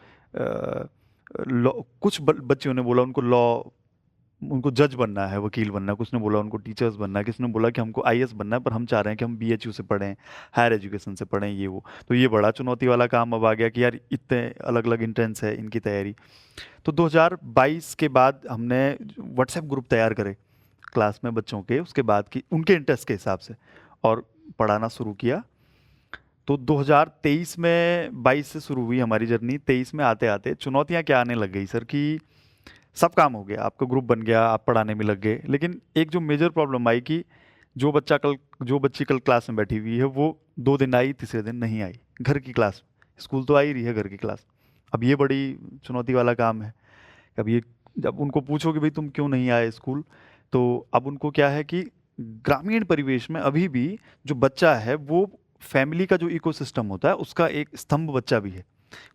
लॉ, कुछ बच्चियों ने बोला उनको लॉ, उनको जज बनना है, वकील बनना है, कुछ ने बोला उनको टीचर्स बनना है, किसी ने बोला कि हमको आईएएस बनना है, पर हम चाह रहे हैं कि हम बीएचयू से पढ़ें, हायर एजुकेशन से पढ़ें, ये वो। तो ये बड़ा चुनौती वाला काम अब आ गया कि यार इतने अलग अलग इंट्रेंस है इनकी तैयारी। तो 2022 के बाद हमने व्हाट्सएप ग्रुप तैयार करे क्लास में बच्चों के, उसके बाद की उनके इंटरेस्ट के हिसाब से, और पढ़ाना शुरू किया। तो 2023 में 22 से शुरू हुई हमारी जर्नी। 23 में आते आते चुनौतियां क्या आने लग गई सर, कि सब काम हो गया, आपका ग्रुप बन गया, आप पढ़ाने में लग गए, लेकिन एक जो मेजर प्रॉब्लम आई कि जो बच्ची कल क्लास में बैठी हुई है वो 2 दिन आई, तीसरे दिन नहीं आई घर की क्लास। स्कूल तो आ ही रही है, घर की क्लास। अब ये बड़ी चुनौती वाला काम है। अब ये जब उनको पूछो कि भाई तुम क्यों नहीं आए स्कूल, तो अब उनको क्या है कि ग्रामीण परिवेश में अभी भी जो बच्चा है वो फैमिली का जो इकोसिस्टम होता है उसका एक स्तंभ बच्चा भी है।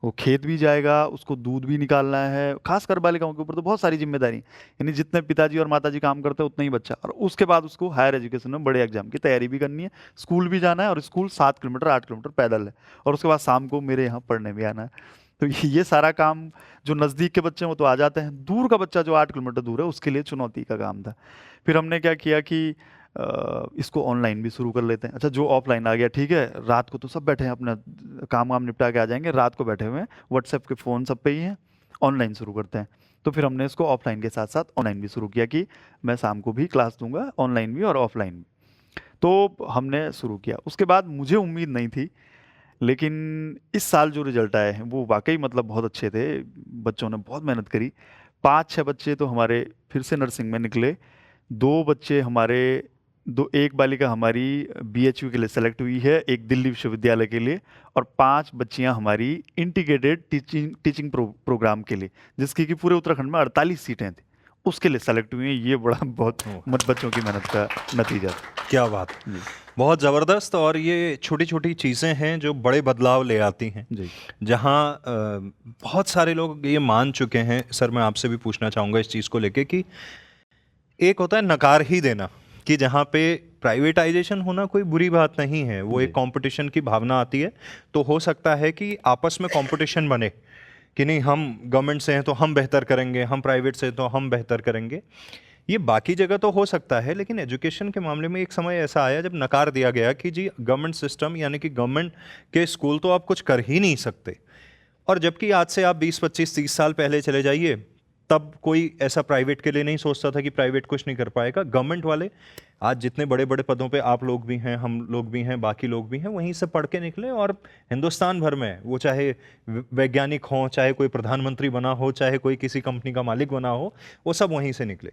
वो खेत भी जाएगा, उसको दूध भी निकालना है, खासकर बालिकाओं के ऊपर तो बहुत सारी जिम्मेदारी, यानी जितने पिताजी और माताजी काम करते हैं उतना ही बच्चा। और उसके बाद उसको हायर एजुकेशन में बड़े एग्जाम की तैयारी भी करनी है, स्कूल भी जाना है, और स्कूल 7 किलोमीटर 8 किलोमीटर पैदल है, और उसके बाद शाम को मेरे यहाँ पढ़ने भी आना है। तो ये सारा काम, जो नज़दीक के बच्चे हैं वो तो आ जाते हैं, दूर का बच्चा जो 8 किलोमीटर दूर है उसके लिए चुनौती का काम था। फिर हमने क्या किया कि इसको ऑनलाइन भी शुरू कर लेते हैं। अच्छा, जो ऑफलाइन आ गया ठीक है, रात को तो सब बैठे हैं अपना काम वाम निपटा के आ जाएंगे, रात को बैठे हुए हैं, व्हाट्सएप के फ़ोन सब पे ही हैं, ऑनलाइन शुरू करते हैं। तो फिर हमने इसको ऑफलाइन के साथ साथ ऑनलाइन भी शुरू किया कि मैं शाम को भी क्लास दूंगा, ऑनलाइन भी और ऑफलाइन भी। तो हमने शुरू किया। उसके बाद मुझे उम्मीद नहीं थी, लेकिन इस साल जो रिजल्ट आए हैं वो वाकई मतलब बहुत अच्छे थे। बच्चों ने बहुत मेहनत करी। 5-6 बच्चे तो हमारे फिर से नर्सिंग में निकले, 2 बच्चे हमारे, एक बालिका हमारी बीएचयू के लिए सेलेक्ट हुई है, एक दिल्ली विश्वविद्यालय के लिए, और 5 बच्चियां हमारी इंटीग्रेटेड टीचिंग प्रोग्राम के लिए, जिसकी कि पूरे उत्तराखंड में 48 सीटें थी, उसके लिए सेलेक्ट हुई हैं। ये बड़ा बहुत बच्चों की मेहनत का नतीजा था। क्या बात, बहुत ज़बरदस्त। और ये छोटी छोटी चीज़ें हैं जो बड़े बदलाव ले आती हैं। जी। जहाँ बहुत सारे लोग ये मान चुके हैं। सर, मैं आपसे भी पूछना चाहूँगा इस चीज़ को लेके कि एक होता है नकार ही देना, कि जहाँ पे प्राइवेटाइजेशन होना कोई बुरी बात नहीं है, वो एक कंपटीशन की भावना आती है, तो हो सकता है कि आपस में कंपटीशन बने कि नहीं, हम गवर्नमेंट से हैं तो हम बेहतर करेंगे, हम प्राइवेट से हैं तो हम बेहतर करेंगे। ये बाकी जगह तो हो सकता है, लेकिन एजुकेशन के मामले में एक समय ऐसा आया जब नकार दिया गया कि जी गवर्नमेंट सिस्टम यानी कि गवर्नमेंट के स्कूल तो आप कुछ कर ही नहीं सकते। और जबकि आज से आप 20, 25, 30 साल पहले चले जाइए, तब कोई ऐसा प्राइवेट के लिए नहीं सोचता था कि प्राइवेट कुछ नहीं कर पाएगा। गवर्नमेंट वाले आज जितने बड़े बड़े पदों पे आप लोग भी हैं, हम लोग भी हैं, बाकी लोग भी हैं, वहीं से पढ़ के निकले, और हिंदुस्तान भर में वो चाहे वैज्ञानिक हों, चाहे कोई प्रधानमंत्री बना हो, चाहे कोई किसी कंपनी का मालिक बना हो, वो सब वहीं से निकले।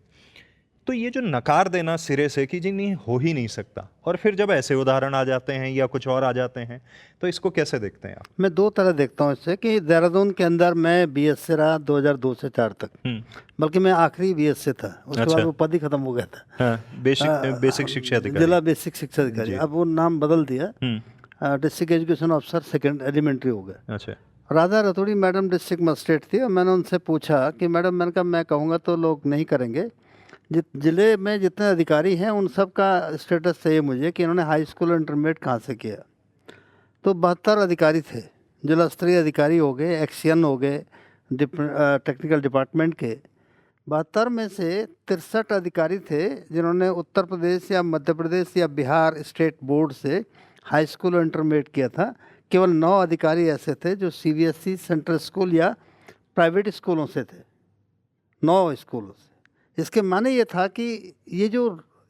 तो ये जो नकार देना सिरे से कि जी नहीं हो ही नहीं सकता, और फिर जब ऐसे उदाहरण आ जाते हैं या कुछ और आ जाते हैं, तो इसको कैसे देखते हैं आप? मैं 2 तरह देखता हूँ इससे, कि देहरादून के अंदर मैं बीएस से रहा 2002 से 4 तक, बल्कि मैं आखिरी बीएस से था, उसके बाद वो पद ही खत्म हो गया था। हाँ, बेसिक शिक्षा अधिकारी, जिला बेसिक शिक्षा अधिकारी, अब वो नाम बदल दिया, district education officer second elementary हो गया। अच्छा। Radha Raturi madam district magistrate थी, और मैंने उनसे पूछा कि मैडम, मैंने कहा मैं कहूँगा तो लोग नहीं करेंगे, जिले में जितने अधिकारी हैं उन सब का स्टेटस चाहिए मुझे कि इन्होंने हाई स्कूल और इंटरमीडिएट कहाँ से किया। तो 72 अधिकारी थे, जिला स्तरीय अधिकारी हो गए, एक्सियन हो गए, टेक्निकल डिपार्टमेंट के, 72 में से 63 अधिकारी थे जिन्होंने उत्तर प्रदेश या मध्य प्रदेश या बिहार स्टेट बोर्ड से हाई स्कूल और इंटरमीडिएट किया था। केवल 9 अधिकारी ऐसे थे जो सीबीएसई सेंट्रल स्कूल या प्राइवेट स्कूलों से थे, 9 स्कूलों से। इसके माने ये था कि ये जो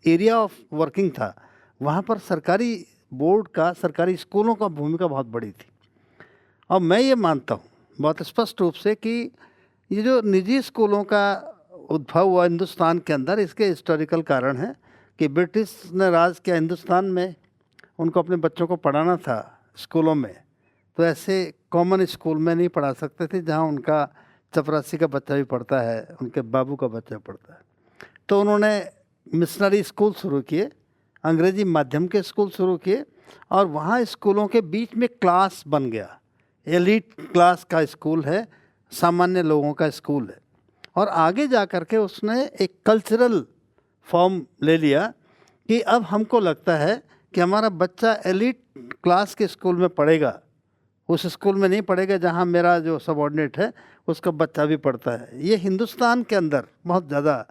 एरिया ऑफ वर्किंग था वहाँ पर सरकारी बोर्ड का, सरकारी स्कूलों का भूमिका बहुत बड़ी थी। और मैं ये मानता हूँ बहुत स्पष्ट रूप से कि ये जो निजी स्कूलों का उद्भव हुआ हिंदुस्तान के अंदर, इसके हिस्टोरिकल कारण है कि ब्रिटिश ने राज किया हिंदुस्तान में, उनको अपने बच्चों को पढ़ाना था स्कूलों में, तो ऐसे कॉमन स्कूल में नहीं पढ़ा सकते थे जहाँ उनका चपरासी का बच्चा भी पढ़ता है, उनके बाबू का बच्चा पढ़ता है। तो उन्होंने मिशनरी स्कूल शुरू किए, अंग्रेजी माध्यम के स्कूल शुरू किए, और वहाँ स्कूलों के बीच में क्लास बन गया। एलीट क्लास का स्कूल है, सामान्य लोगों का स्कूल है। और आगे जा कर के उसने एक कल्चरल फॉर्म ले लिया कि अब हमको लगता है कि हमारा बच्चा एलीट क्लास के स्कूल में पढ़ेगा, उस स्कूल में नहीं पढ़ेगा जहाँ मेरा जो सबऑर्डिनेट है उसका बच्चा भी पढ़ता है। ये हिंदुस्तान के अंदर बहुत ज़्यादा,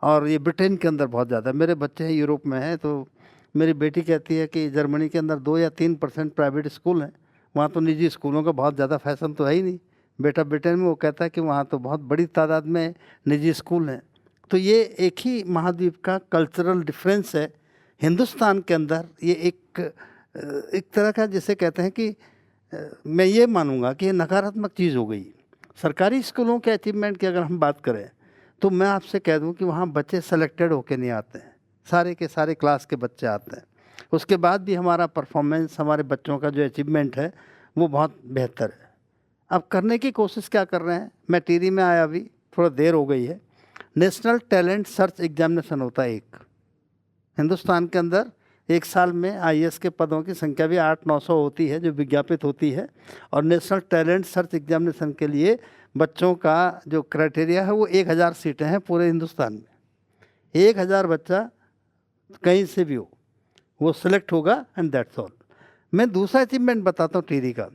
और ये ब्रिटेन के अंदर बहुत ज़्यादा। मेरे बच्चे हैं यूरोप में हैं, तो मेरी बेटी कहती है कि जर्मनी के अंदर 2 या 3% प्राइवेट स्कूल हैं, वहाँ तो निजी स्कूलों का बहुत ज़्यादा फैशन तो है ही नहीं। बेटा ब्रिटेन में, वो कहता है कि वहाँ तो बहुत बड़ी तादाद में निजी स्कूल हैं। तो ये एक ही महाद्वीप का कल्चरल डिफरेंस है। हिंदुस्तान के अंदर ये एक तरह का, जिसे कहते हैं कि मैं ये मानूंगा कि ये नकारात्मक चीज़ हो गई। सरकारी स्कूलों के अचीवमेंट की अगर हम बात करें तो मैं आपसे कह दूं कि वहाँ बच्चे सेलेक्टेड होके नहीं आते हैं, सारे के सारे क्लास के बच्चे आते हैं। उसके बाद भी हमारा परफॉर्मेंस, हमारे बच्चों का जो अचीवमेंट है वो बहुत बेहतर है। अब करने की कोशिश क्या कर रहे हैं, मैं टिहरी में आया, अभी थोड़ा देर हो गई है। नेशनल टैलेंट सर्च एग्जामिनेशन होता है एक, हिंदुस्तान के अंदर एक साल में आईएएस के पदों की संख्या भी 800-900 होती है जो विज्ञापित होती है। और नेशनल टैलेंट सर्च एग्जामिनेशन के लिए बच्चों का जो क्राइटेरिया है वो 1000 सीटें हैं पूरे हिंदुस्तान में। 1000 बच्चा कहीं से भी हो, वो सिलेक्ट होगा, एंड दैट्स ऑल। मैं दूसरा अचीवमेंट बताता हूँ टिहरी का।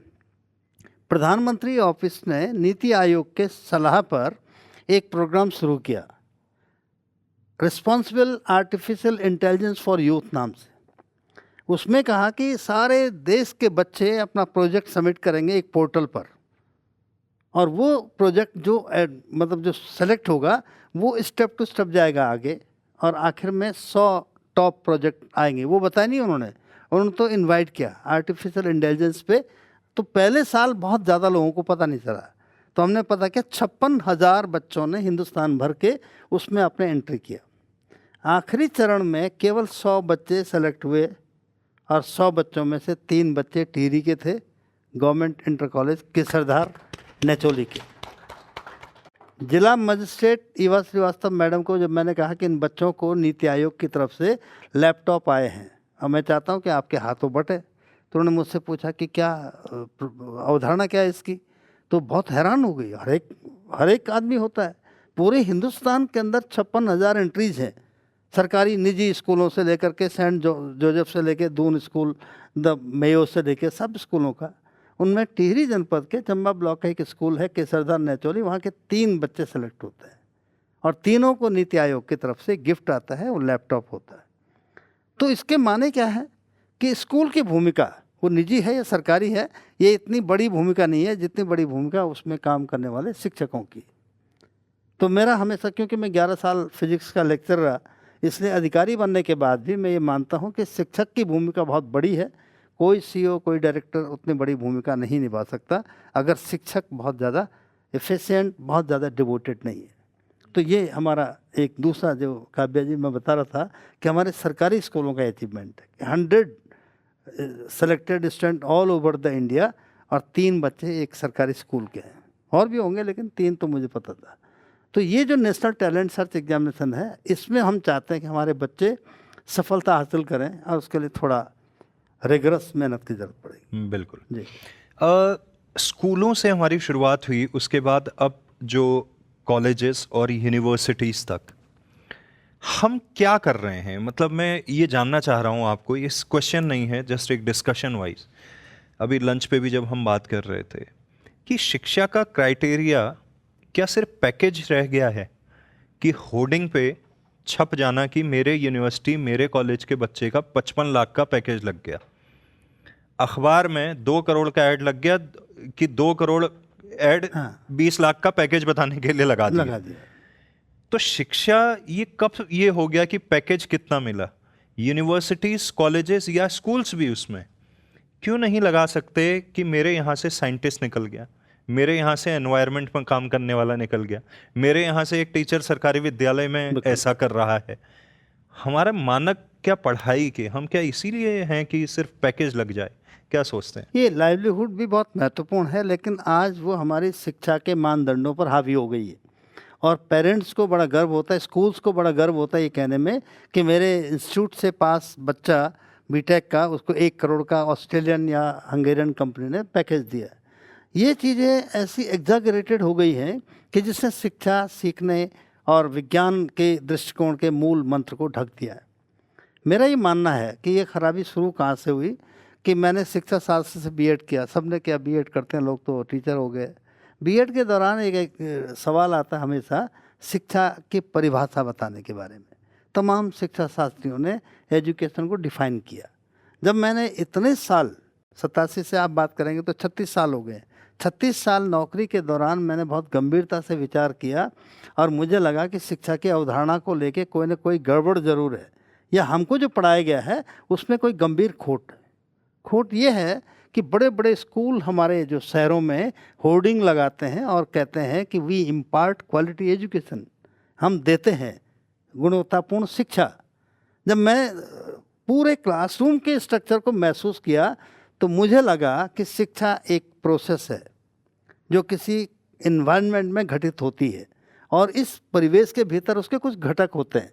प्रधानमंत्री ऑफिस ने नीति आयोग के सलाह पर एक प्रोग्राम शुरू किया, responsible artificial intelligence for youth नाम से। उसमें कहा कि सारे देश के बच्चे अपना प्रोजेक्ट सबमिट करेंगे एक पोर्टल पर, और वो प्रोजेक्ट जो मतलब जो सेलेक्ट होगा वो स्टेप टू स्टेप जाएगा आगे, और आखिर में 100 टॉप प्रोजेक्ट आएंगे। वो बताया नहीं उन्होंने तो इनवाइट किया आर्टिफिशियल इंटेलिजेंस पे। तो पहले साल बहुत ज़्यादा लोगों को पता नहीं चला, तो हमने पता किया 56,000 बच्चों ने हिंदुस्तान भर के उसमें अपने एंट्री किया। आखिरी चरण में केवल 100 बच्चे सेलेक्ट हुए, और 100 बच्चों में से 3 बच्चे टिहरी के थे, गवर्नमेंट इंटर कॉलेज केसरधार नेचोली के। जिला मजिस्ट्रेट ईवा श्रीवास्तव मैडम को जब मैंने कहा कि इन बच्चों को नीति आयोग की तरफ से लैपटॉप आए हैं और मैं चाहता हूं कि आपके हाथों बटे, तो उन्होंने मुझसे पूछा कि क्या अवधारणा क्या है इसकी। तो बहुत हैरान हो गई। हर एक आदमी होता है, पूरे हिंदुस्तान के अंदर 56,000 एंट्रीज हैं, सरकारी निजी स्कूलों से लेकर के सेंट जोसेफ से लेकर दून स्कूल, द मेयो से लेकर सब स्कूलों का। उनमें टिहरी जनपद के चंबा ब्लॉक का एक स्कूल है केसरधार नेचोली, वहाँ के 3 बच्चे सेलेक्ट होते हैं, और तीनों को नीति आयोग की तरफ से गिफ्ट आता है, वो लैपटॉप होता है। तो इसके माने क्या है कि स्कूल की भूमिका वो निजी है या सरकारी है, ये इतनी बड़ी भूमिका नहीं है जितनी बड़ी भूमिका उसमें काम करने वाले शिक्षकों की। तो मेरा हमेशा, क्योंकि मैं 11 साल फिजिक्स का लेक्चर रहा, इसलिए अधिकारी बनने के बाद भी मैं ये मानता हूँ कि शिक्षक की भूमिका बहुत बड़ी है। कोई सीईओ, कोई डायरेक्टर उतनी बड़ी भूमिका नहीं निभा सकता अगर शिक्षक बहुत ज़्यादा एफिशिएंट, बहुत ज़्यादा डिवोटेड नहीं है। तो ये हमारा एक दूसरा, जो काव्या जी मैं बता रहा था कि हमारे सरकारी स्कूलों का अचीवमेंट है। 100 selected student all over the India, और 3 बच्चे एक सरकारी स्कूल के हैं, और भी होंगे लेकिन 3 तो मुझे पता था। तो ये जो नेशनल टैलेंट सर्च एग्जामिनेशन है, इसमें हम चाहते हैं कि हमारे बच्चे सफलता हासिल करें, और उसके लिए थोड़ा रिगरस मेहनत की ज़रूरत पड़ेगी। बिल्कुल जी। स्कूलों से हमारी शुरुआत हुई, उसके बाद अब जो कॉलेजेस और यूनिवर्सिटीज़ तक हम क्या कर रहे हैं, मतलब मैं ये जानना चाह रहा हूँ आपको। ये क्वेश्चन नहीं है, जस्ट एक डिस्कशन वाइज। अभी लंच पे भी जब हम बात कर रहे थे कि शिक्षा का क्राइटेरिया क्या सिर्फ पैकेज रह गया है कि होर्डिंग पे छप जाना कि मेरे यूनिवर्सिटी मेरे कॉलेज के बच्चे का 55 लाख का पैकेज लग गया, अखबार में 2 करोड़ का ऐड लग गया कि 2 करोड़ ऐड 20 लाख का पैकेज बताने के लिए लगा दिया। तो शिक्षा ये कब ये हो गया कि पैकेज कितना मिला? यूनिवर्सिटीज, कॉलेजेस या स्कूल्स भी उसमें क्यों नहीं लगा सकते कि मेरे यहाँ से साइंटिस्ट निकल गया, मेरे यहाँ से एनवायरनमेंट में काम करने वाला निकल गया, मेरे यहाँ से एक टीचर सरकारी विद्यालय में ऐसा कर रहा है। हमारा मानक क्या पढ़ाई के, हम क्या इसीलिए हैं कि सिर्फ पैकेज लग जाए? क्या सोचते हैं? ये लाइवलीहुड भी बहुत महत्वपूर्ण है, लेकिन आज वो हमारी शिक्षा के मानदंडों पर हावी हो गई है और पेरेंट्स को बड़ा गर्व होता है, स्कूल्स को बड़ा गर्व होता है ये कहने में कि मेरे इंस्टीट्यूट से पास बच्चा बीटेक का, उसको 1 करोड़ का ऑस्ट्रेलियन या हंगेरियन कंपनी ने पैकेज दिया। ये चीज़ें ऐसी एग्जैगरेटेड हो गई हैं कि जिसने शिक्षा सीखने और विज्ञान के दृष्टिकोण के मूल मंत्र को ढक दिया है। मेरा ये मानना है कि ये खराबी शुरू कहाँ से हुई कि मैंने शिक्षा शास्त्र से बीएड किया, सबने क्या बीएड करते हैं लोग तो टीचर हो गए। बीएड के दौरान एक सवाल आता है हमेशा शिक्षा की परिभाषा बताने के बारे में। तमाम शिक्षा शास्त्रियों ने एजुकेशन को डिफाइन किया। जब मैंने इतने साल 87 से आप बात करेंगे तो 36 साल हो गए, 36 साल नौकरी के दौरान मैंने बहुत गंभीरता से विचार किया और मुझे लगा कि शिक्षा की अवधारणा को लेके कोई ना कोई गड़बड़ ज़रूर है, या हमको जो पढ़ाया गया है उसमें कोई गंभीर खोट है। खोट ये है कि बड़े बड़े स्कूल हमारे जो शहरों में होर्डिंग लगाते हैं और कहते हैं कि वी इम्पार्ट क्वालिटी एजुकेशन, हम देते हैं गुणवत्तापूर्ण शिक्षा। जब मैं पूरे क्लासरूम के स्ट्रक्चर को महसूस किया तो मुझे लगा कि शिक्षा एक प्रोसेस है जो किसी इन्वायरमेंट में घटित होती है और इस परिवेश के भीतर उसके कुछ घटक होते हैं।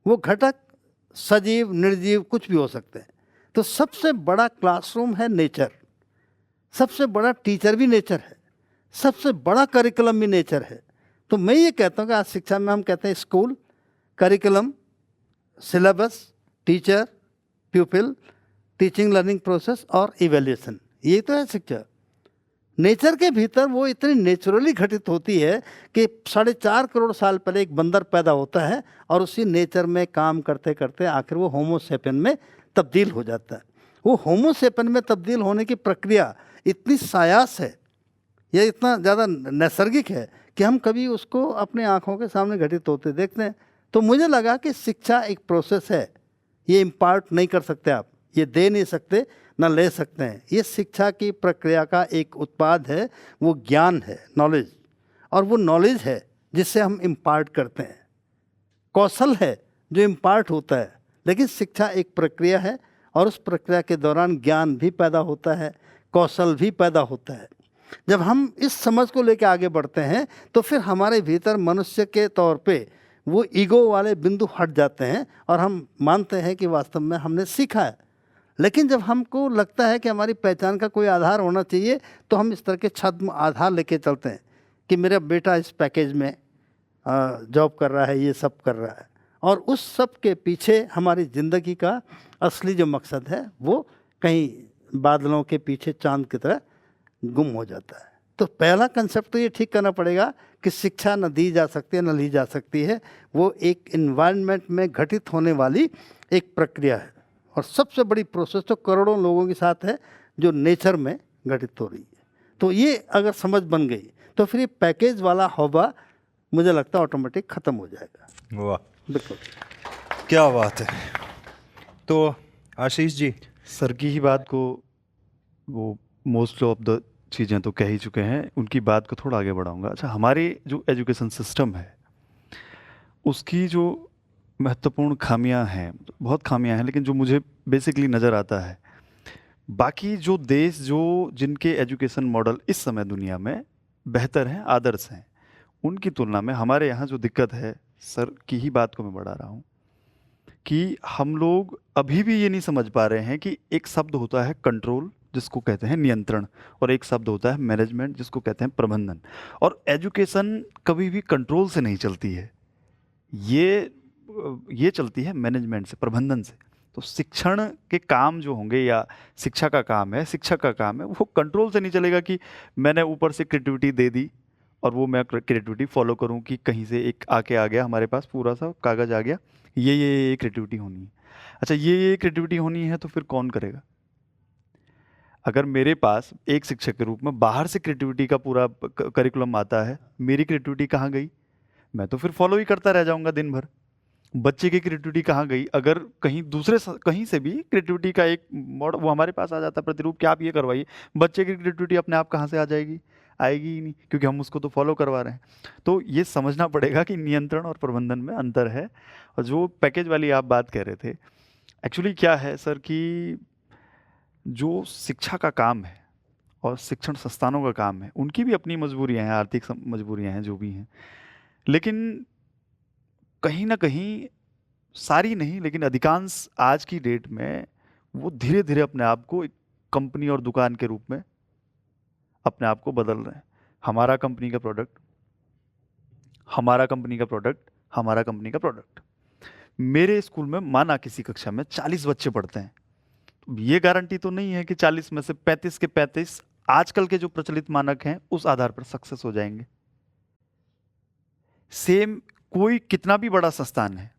वो घटक सजीव, निर्जीव कुछ भी हो सकते हैं। तो सबसे बड़ा क्लासरूम है नेचर, सबसे बड़ा टीचर भी नेचर है, सबसे बड़ा करिकुलम भी नेचर है। तो मैं ये कहता हूँ कि आज शिक्षा में हम कहते हैं school, curriculum, syllabus, teacher, प्यूपिल, teaching learning process और इवैल्यूएशन, ये तो है शिक्षा। नेचर के भीतर वो इतनी नेचुरली घटित होती है कि 4.5 करोड़ साल पहले एक बंदर पैदा होता है और उसी नेचर में काम करते करते आखिर वो होमो सेपियन में तब्दील हो जाता है। वो होमो सेपियन में तब्दील होने की प्रक्रिया इतनी सायास है, यह इतना ज़्यादा नैसर्गिक है कि हम कभी उसको अपने आँखों के सामने घटित होते देखते हैं। तो मुझे लगा कि शिक्षा एक प्रोसेस है, ये इम्पार्ट नहीं कर सकते आप, ये दे नहीं सकते, ना ले सकते हैं। ये शिक्षा की प्रक्रिया का एक उत्पाद है, वो ज्ञान है, नॉलेज, और वो नॉलेज है जिससे हम इम्पार्ट करते हैं, कौशल है जो इम्पार्ट होता है। लेकिन शिक्षा एक प्रक्रिया है और उस प्रक्रिया के दौरान ज्ञान भी पैदा होता है, कौशल भी पैदा होता है। जब हम इस समझ को लेकर आगे बढ़ते हैं तो फिर हमारे भीतर मनुष्य के तौर पे वो ईगो वाले बिंदु हट जाते हैं और हम मानते हैं कि वास्तव में हमने सीखा है। लेकिन जब हमको लगता है कि हमारी पहचान का कोई आधार होना चाहिए तो हम इस तरह के छद्म आधार लेके चलते हैं कि मेरा बेटा इस पैकेज में जॉब कर रहा है, ये सब कर रहा है, और उस सब के पीछे हमारी ज़िंदगी का असली जो मकसद है वो कहीं बादलों के पीछे चांद की तरह गुम हो जाता है। तो पहला कंसेप्ट तो ये ठीक करना पड़ेगा कि शिक्षा न दी जा सकती है न ली जा सकती है, वो एक इन्वायरमेंट में घटित होने वाली एक प्रक्रिया है। और सबसे बड़ी प्रोसेस तो करोड़ों लोगों के साथ है जो नेचर में घटित हो रही है। तो ये अगर समझ बन गई तो फिर ये पैकेज वाला हवा मुझे लगता है ऑटोमेटिक ख़त्म हो जाएगा। वाह, बिल्कुल, क्या बात है। तो आशीष जी, सर की ही बात को वो मोस्ट ऑफ द चीज़ें तो कह ही चुके हैं, उनकी बात को थोड़ा आगे बढ़ाऊंगा। अच्छा, हमारे जो एजुकेशन सिस्टम है उसकी जो महत्वपूर्ण खामियां हैं, बहुत खामियां हैं, लेकिन जो मुझे बेसिकली नज़र आता है, बाकी जो देश जो जिनके एजुकेशन मॉडल इस समय दुनिया में बेहतर हैं, आदर्श हैं, उनकी तुलना में हमारे यहाँ जो दिक्कत है, सर की ही बात को मैं बढ़ा रहा हूँ कि हम लोग अभी भी ये नहीं समझ पा रहे हैं कि एक शब्द होता है कंट्रोल जिसको कहते हैं नियंत्रण, और एक शब्द होता है मैनेजमेंट जिसको कहते हैं प्रबंधन। और एजुकेशन कभी भी कंट्रोल से नहीं चलती है, ये चलती है मैनेजमेंट से, प्रबंधन से। तो शिक्षण के काम जो होंगे या शिक्षा का काम है, शिक्षक का काम है, वो कंट्रोल से नहीं चलेगा कि मैंने ऊपर से क्रिएटिविटी दे दी और वो मैं क्रिएटिविटी फॉलो करूँ कि कहीं से एक आके आ गया हमारे पास पूरा सा कागज़ आ गया, ये क्रिएटिविटी होनी है। अच्छा, ये क्रिएटिविटी होनी है तो फिर कौन करेगा? अगर मेरे पास एक शिक्षक के रूप में बाहर से क्रिएटिविटी का पूरा करिकुलम आता है, मेरी क्रिएटिविटी कहाँ गई? मैं तो फिर फॉलो ही करता रह जाऊंगा दिन भर। बच्चे की क्रिएटिविटी कहाँ गई? अगर कहीं कहीं से भी क्रिएटिविटी का एक मॉडल वो हमारे पास आ जाता है प्रतिरूप कि आप ये करवाइए, बच्चे की क्रिएटिविटी अपने आप कहाँ से आ जाएगी? आएगी ही नहीं, क्योंकि हम उसको तो फॉलो करवा रहे हैं। तो ये समझना पड़ेगा कि नियंत्रण और प्रबंधन में अंतर है। और जो पैकेज वाली आप बात कह रहे थे, एक्चुअली क्या है सर कि जो शिक्षा का काम है और शिक्षण संस्थानों का काम है, उनकी भी अपनी मजबूरियां हैं, आर्थिक मजबूरियां हैं, जो भी हैं। लेकिन कहीं ना कहीं, सारी नहीं लेकिन अधिकांश आज की डेट में वो धीरे धीरे अपने आप को एक कंपनी और दुकान के रूप में अपने आप को बदल रहे हैं। हमारा कंपनी का प्रोडक्ट, हमारा कंपनी का प्रोडक्ट, हमारा कंपनी का प्रोडक्ट। मेरे स्कूल में माना किसी कक्षा में 40 बच्चे पढ़ते हैं, तो ये गारंटी तो नहीं है कि 40 में से 35 के 35 आजकल के जो प्रचलित मानक हैं उस आधार पर सक्सेस हो जाएंगे। सेम कोई कितना भी बड़ा संस्थान है,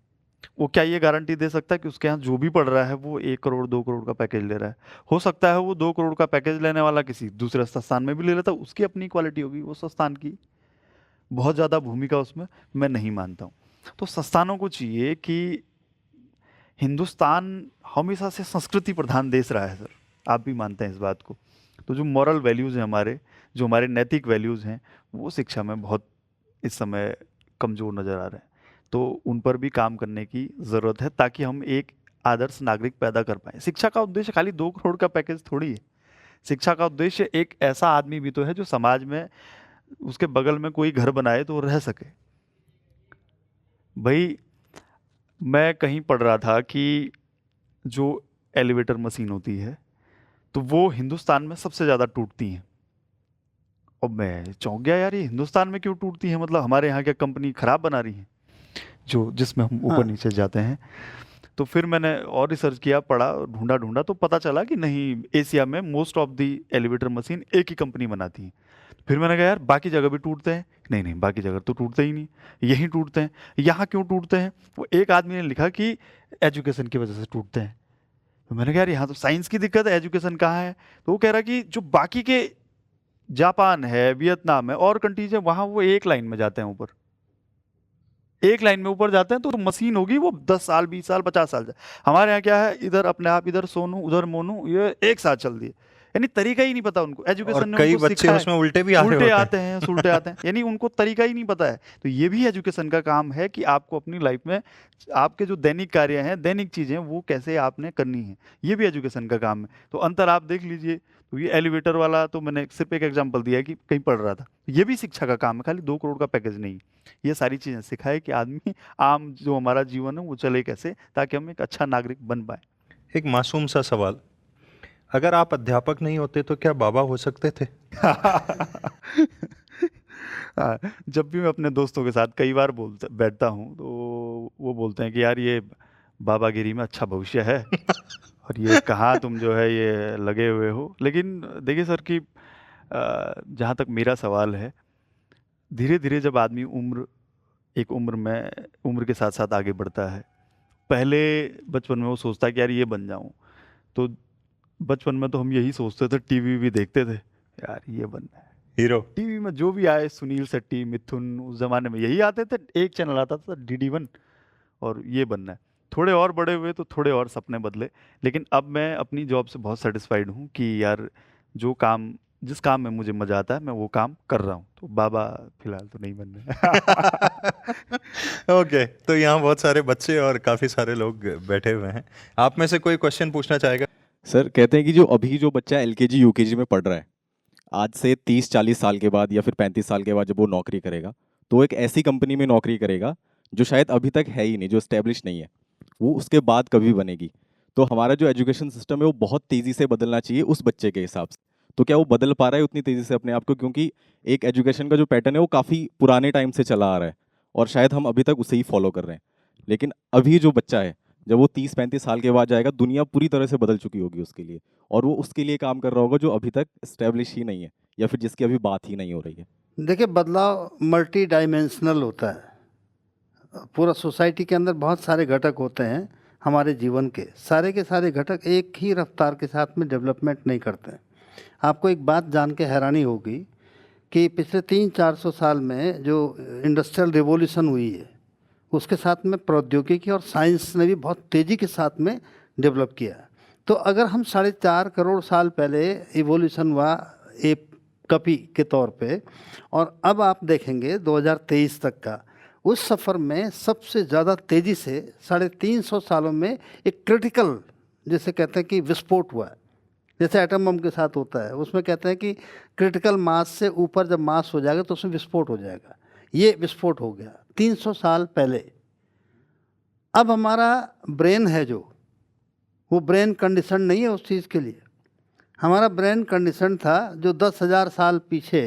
वो क्या ये गारंटी दे सकता है कि उसके यहाँ जो भी पढ़ रहा है वो 1 करोड़ 2 करोड़ का पैकेज ले रहा है? हो सकता है वो 2 करोड़ का पैकेज लेने वाला किसी दूसरे संस्थान में भी ले लेता है, उसकी अपनी क्वालिटी होगी, वो संस्थान की बहुत ज़्यादा भूमिका उसमें मैं नहीं मानता हूँ। तो संस्थानों को चाहिए कि हिंदुस्तान हमेशा से संस्कृति प्रधान देश रहा है सर, आप भी मानते हैं इस बात को। तो जो मॉरल वैल्यूज़ हैं हमारे, जो हमारे नैतिक वैल्यूज़ हैं, वो शिक्षा में बहुत इस समय कमज़ोर नज़र आ रहे हैं। तो उन पर भी काम करने की ज़रूरत है ताकि हम एक आदर्श नागरिक पैदा कर पाएँ। शिक्षा का उद्देश्य खाली 2 करोड़ का पैकेज थोड़ी है। शिक्षा का उद्देश्य एक ऐसा आदमी भी तो है जो समाज में उसके बगल में कोई घर बनाए तो वो रह सके। भाई, मैं कहीं पढ़ रहा था कि जो एलिवेटर मशीन होती है तो वो हिंदुस्तान में सबसे ज़्यादा टूटती हैं। और मैं चौंक गया, यार ये हिंदुस्तान में क्यों टूटती है? मतलब हमारे यहाँ क्या कंपनी खराब बना रही है जो जिसमें हम ऊपर नीचे जाते हैं? तो फिर मैंने और रिसर्च किया, पढ़ा, ढूंढा तो पता चला कि नहीं, एशिया में most of the elevator machine एक ही कंपनी बनाती है। फिर मैंने कहा यार बाकी जगह भी टूटते हैं? नहीं, बाकी जगह तो टूटते ही नहीं, यहीं टूटते हैं। यहाँ क्यों टूटते हैं? वो एक आदमी ने लिखा कि एजुकेशन की वजह से टूटते हैं। तो मैंने कहा यार यहाँ तो साइंस की दिक्कत है, एजुकेशन कहाँ है? तो वो कह रहा कि जो बाकी के जापान है, वियतनाम है और कंट्रीज है, वहाँ वो एक लाइन में जाते हैं ऊपर, एक लाइन में ऊपर जाते हैं। तो मशीन होगी वो 10 साल 20 साल 50 साल जाए। हमारे यहाँ क्या है, इधर अपने आप, इधर सोनू उधर मोनू, ये एक साथ चल दिए। यानी तरीका ही नहीं पता उनको, एजुकेशन ने कई उनको बच्चे सिखाया उसमें उल्टे भी आ रहे उल्टे होते आते हैं, सुलटे आते हैं, यानी उनको तरीका ही नहीं पता है। तो ये भी एजुकेशन का काम है कि आपको अपनी लाइफ में आपके जो दैनिक कार्य हैं, दैनिक चीज़ें, वो कैसे आपने करनी है, ये भी एजुकेशन का काम है। तो अंतर आप देख लीजिए। तो ये एलिवेटर वाला तो मैंने सिर्फ एक एग्जांपल दिया कि कहीं पढ़ रहा था, ये भी शिक्षा का काम है, खाली 2 करोड़ का पैकेज नहीं। ये सारी चीज़ें सिखाए कि आदमी आम जो हमारा जीवन है वो चले कैसे, ताकि हम एक अच्छा नागरिक बन पाए। एक मासूम सा सवाल, अगर आप अध्यापक नहीं होते तो क्या बाबा हो सकते थे? हाँ, जब भी मैं अपने दोस्तों के साथ कई बार बैठता हूँ तो वो बोलते हैं कि यार ये बाबागिरी में अच्छा भविष्य है और ये कहाँ तुम जो है ये लगे हुए हो। लेकिन देखिए सर कि जहाँ तक मेरा सवाल है, धीरे धीरे जब आदमी एक उम्र के साथ साथ आगे बढ़ता है, पहले बचपन में वो सोचता है कि यार ये बन जाऊं। तो बचपन में तो हम यही सोचते थे, टीवी भी देखते थे, यार ये बनना है हीरो। टीवी में जो भी आए, सुनील शेट्टी, मिथुन, उस जमाने में यही आते थे। एक चैनल आता था DD1, और ये बनना है। थोड़े और बड़े हुए तो थोड़े और सपने बदले, लेकिन अब मैं अपनी जॉब से बहुत सेटिस्फाइड हूँ कि यार जिस काम में मुझे मजा आता है मैं वो काम कर रहा हूँ। तो बाबा फिलहाल तो नहीं बन रहे। ओके, तो यहाँ बहुत सारे बच्चे और काफी सारे लोग बैठे हुए हैं। आप में से कोई क्वेश्चन पूछना चाहेगा? सर, कहते हैं कि जो बच्चा LKG UKG में पढ़ रहा है, आज से 30-40 साल के बाद या फिर 35 साल के बाद जब वो नौकरी करेगा, तो एक ऐसी कंपनी में नौकरी करेगा जो शायद अभी तक है ही नहीं, जो इस्टेब्लिश नहीं है, वो उसके बाद कभी बनेगी। तो हमारा जो एजुकेशन सिस्टम है वो बहुत तेज़ी से बदलना चाहिए उस बच्चे के हिसाब से। तो क्या वो बदल पा रहा है उतनी तेज़ी से अपने आप को? क्योंकि एक एजुकेशन का जो पैटर्न है वो काफ़ी पुराने टाइम से चला आ रहा है और शायद हम अभी तक उसे ही फॉलो कर रहे हैं। लेकिन अभी जो बच्चा है, जब वो 30-35 साल के बाद जाएगा, दुनिया पूरी तरह से बदल चुकी होगी उसके लिए, और वो उसके लिए काम कर रहा होगा जो अभी तक इस्टेब्लिश ही नहीं है या फिर जिसकी अभी बात ही नहीं हो रही है। देखिए, बदलाव मल्टी डायमेंशनल होता है। पूरा सोसाइटी के अंदर बहुत सारे घटक होते हैं हमारे जीवन के सारे घटक एक ही रफ्तार के साथ में डेवलपमेंट नहीं करते हैं। आपको एक बात जान के हैरानी होगी कि पिछले 300-400 साल में जो इंडस्ट्रियल रिवॉल्यूशन हुई है, उसके साथ में प्रौद्योगिकी और साइंस ने भी बहुत तेज़ी के साथ में डेवलप किया। तो अगर हम 4.5 करोड़ साल पहले इवोल्यूशन हुआ एक कपी के तौर पे, और अब आप देखेंगे 2023 तक का, उस सफ़र में सबसे ज़्यादा तेज़ी से 350 सालों में एक क्रिटिकल, जिसे कहते हैं कि विस्फोट हुआ है, जैसे एटम बम के साथ होता है, उसमें कहते हैं कि क्रिटिकल मास से ऊपर जब मास हो जाएगा तो उसमें विस्फोट हो जाएगा। ये विस्फोट हो गया 300 साल पहले। अब हमारा ब्रेन है जो, वो ब्रेन कंडीशन नहीं है उस चीज़ के लिए। हमारा ब्रेन कंडीशन था जो 10,000 साल पीछे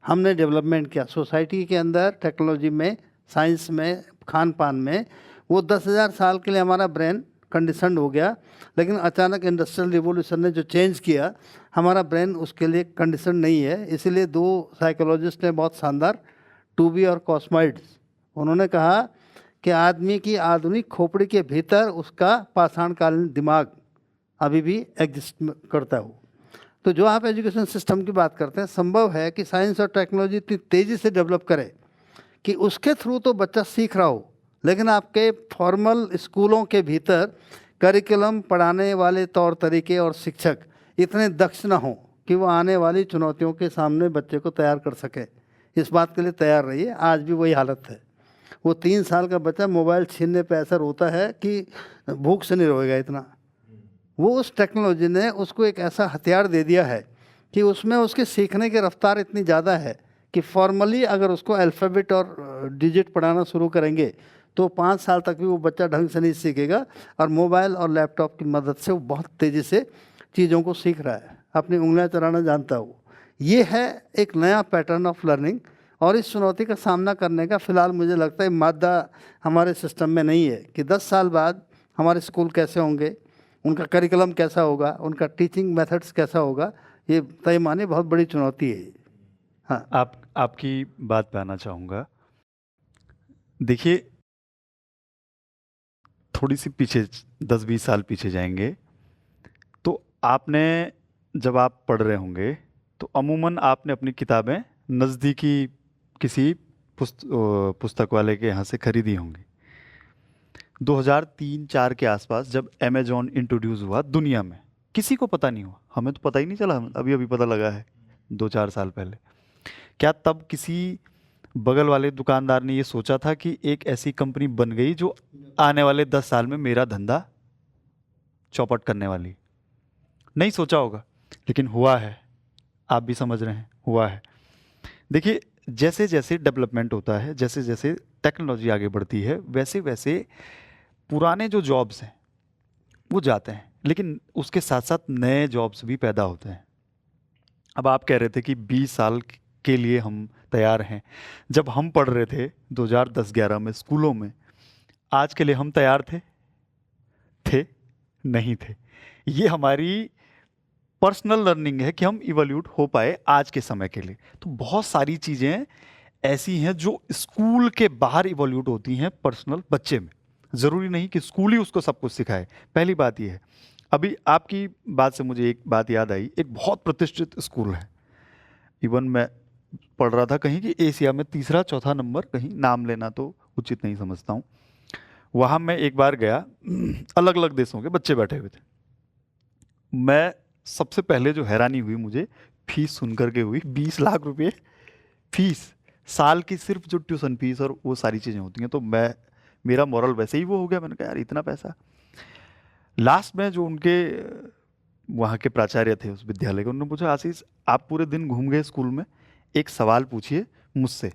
हमने डेवलपमेंट किया सोसाइटी के अंदर, टेक्नोलॉजी में, साइंस में, खान पान में। वो 10,000 साल के लिए हमारा ब्रेन कंडीशन हो गया, लेकिन अचानक इंडस्ट्रियल रिवॉल्यूशन ने जो चेंज किया, हमारा ब्रेन उसके लिए कंडीशन नहीं है। इसीलिए 2 साइकोलॉजिस्ट ने बहुत शानदार, टूबी और कॉस्माइड्स, उन्होंने कहा कि आदमी की आधुनिक खोपड़ी के भीतर उसका पाषाणकालीन दिमाग अभी भी एग्जिस्ट करता हो। तो जो आप एजुकेशन सिस्टम की बात करते हैं, संभव है कि साइंस और टेक्नोलॉजी इतनी तेज़ी से डेवलप करे कि उसके थ्रू तो बच्चा सीख रहा हो, लेकिन आपके फॉर्मल स्कूलों के भीतर करिकुलम, पढ़ाने वाले तौर तरीके और शिक्षक इतने दक्ष ना हों कि वो आने वाली चुनौतियों के सामने बच्चे को तैयार कर सके। इस बात के लिए तैयार रहिए, आज भी वही हालत है। वो 3 साल का बच्चा मोबाइल छीनने पे ऐसा रोता है कि भूख से नहीं रोएगा इतना। वो उस टेक्नोलॉजी ने उसको एक ऐसा हथियार दे दिया है कि उसमें उसके सीखने की रफ्तार इतनी ज़्यादा है कि फॉर्मली अगर उसको अल्फ़ाबेट और डिजिट पढ़ाना शुरू करेंगे तो 5 साल तक भी वो बच्चा ढंग से नहीं सीखेगा, और मोबाइल और लैपटॉप की मदद से वो बहुत तेज़ी से चीज़ों को सीख रहा है, अपनी उंगलियां चलाना जानता है वो। ये है एक नया पैटर्न ऑफ लर्निंग, और इस चुनौती का सामना करने का फ़िलहाल मुझे लगता है मादा हमारे सिस्टम में नहीं है कि 10 साल बाद हमारे स्कूल कैसे होंगे, उनका करिकुलम कैसा होगा, उनका टीचिंग मेथड्स कैसा होगा। ये तय माने बहुत बड़ी चुनौती है। हाँ, आपकी बात पे आना चाहूँगा। देखिए, थोड़ी सी पीछे 10-20 साल पीछे जाएंगे तो आपने, जब आप पढ़ रहे होंगे तो अमूमन आपने अपनी किताबें नज़दीकी किसी पुस्तक वाले के यहाँ से खरीदी होंगी। 2003-4 के आसपास जब अमेज़ॉन इंट्रोड्यूस हुआ दुनिया में, किसी को पता नहीं हुआ, हमें तो पता ही नहीं चला, अभी अभी पता लगा है 2-4 साल पहले। क्या तब किसी बगल वाले दुकानदार ने ये सोचा था कि एक ऐसी कंपनी बन गई जो आने वाले 10 साल में मेरा धंधा चौपट करने वाली? नहीं सोचा होगा, लेकिन हुआ है। आप भी समझ रहे हैं, हुआ है। देखिए, जैसे जैसे डेवलपमेंट होता है, जैसे जैसे टेक्नोलॉजी आगे बढ़ती है, वैसे वैसे पुराने जो जॉब्स हैं वो जाते हैं, लेकिन उसके साथ साथ नए जॉब्स भी पैदा होते हैं। अब आप कह रहे थे कि 20 साल के लिए हम तैयार हैं। जब हम पढ़ रहे थे 2010-11 में स्कूलों में, आज के लिए हम तैयार थे? नहीं थे। ये हमारी पर्सनल लर्निंग है कि हम इवोल्यूट हो पाए आज के समय के लिए। तो बहुत सारी चीज़ें ऐसी हैं जो स्कूल के बाहर इवोल्यूट होती हैं पर्सनल बच्चे में। ज़रूरी नहीं कि स्कूल ही उसको सब कुछ सिखाए। पहली बात ये है। अभी आपकी बात से मुझे एक बात याद आई, एक बहुत प्रतिष्ठित स्कूल है, इवन मैं पढ़ रहा था कहीं कि एशिया में 3-4 नंबर, कहीं नाम लेना तो उचित नहीं समझता हूँ। वहाँ मैं एक बार गया, अलग अलग देशों के बच्चे बैठे हुए थे। मैं सबसे पहले जो हैरानी हुई मुझे, फीस सुन करके हुई। 20 लाख रुपए फीस साल की, सिर्फ जो ट्यूशन फीस और वो सारी चीज़ें होती हैं। तो मेरा मॉरल वैसे ही वो हो गया। मैंने कहा यार इतना पैसा। लास्ट में जो उनके वहाँ के प्राचार्य थे उस विद्यालय के, उन्होंने पूछा, आशीष आप पूरे दिन घूम गए स्कूल में, एक सवाल पूछिए मुझसे,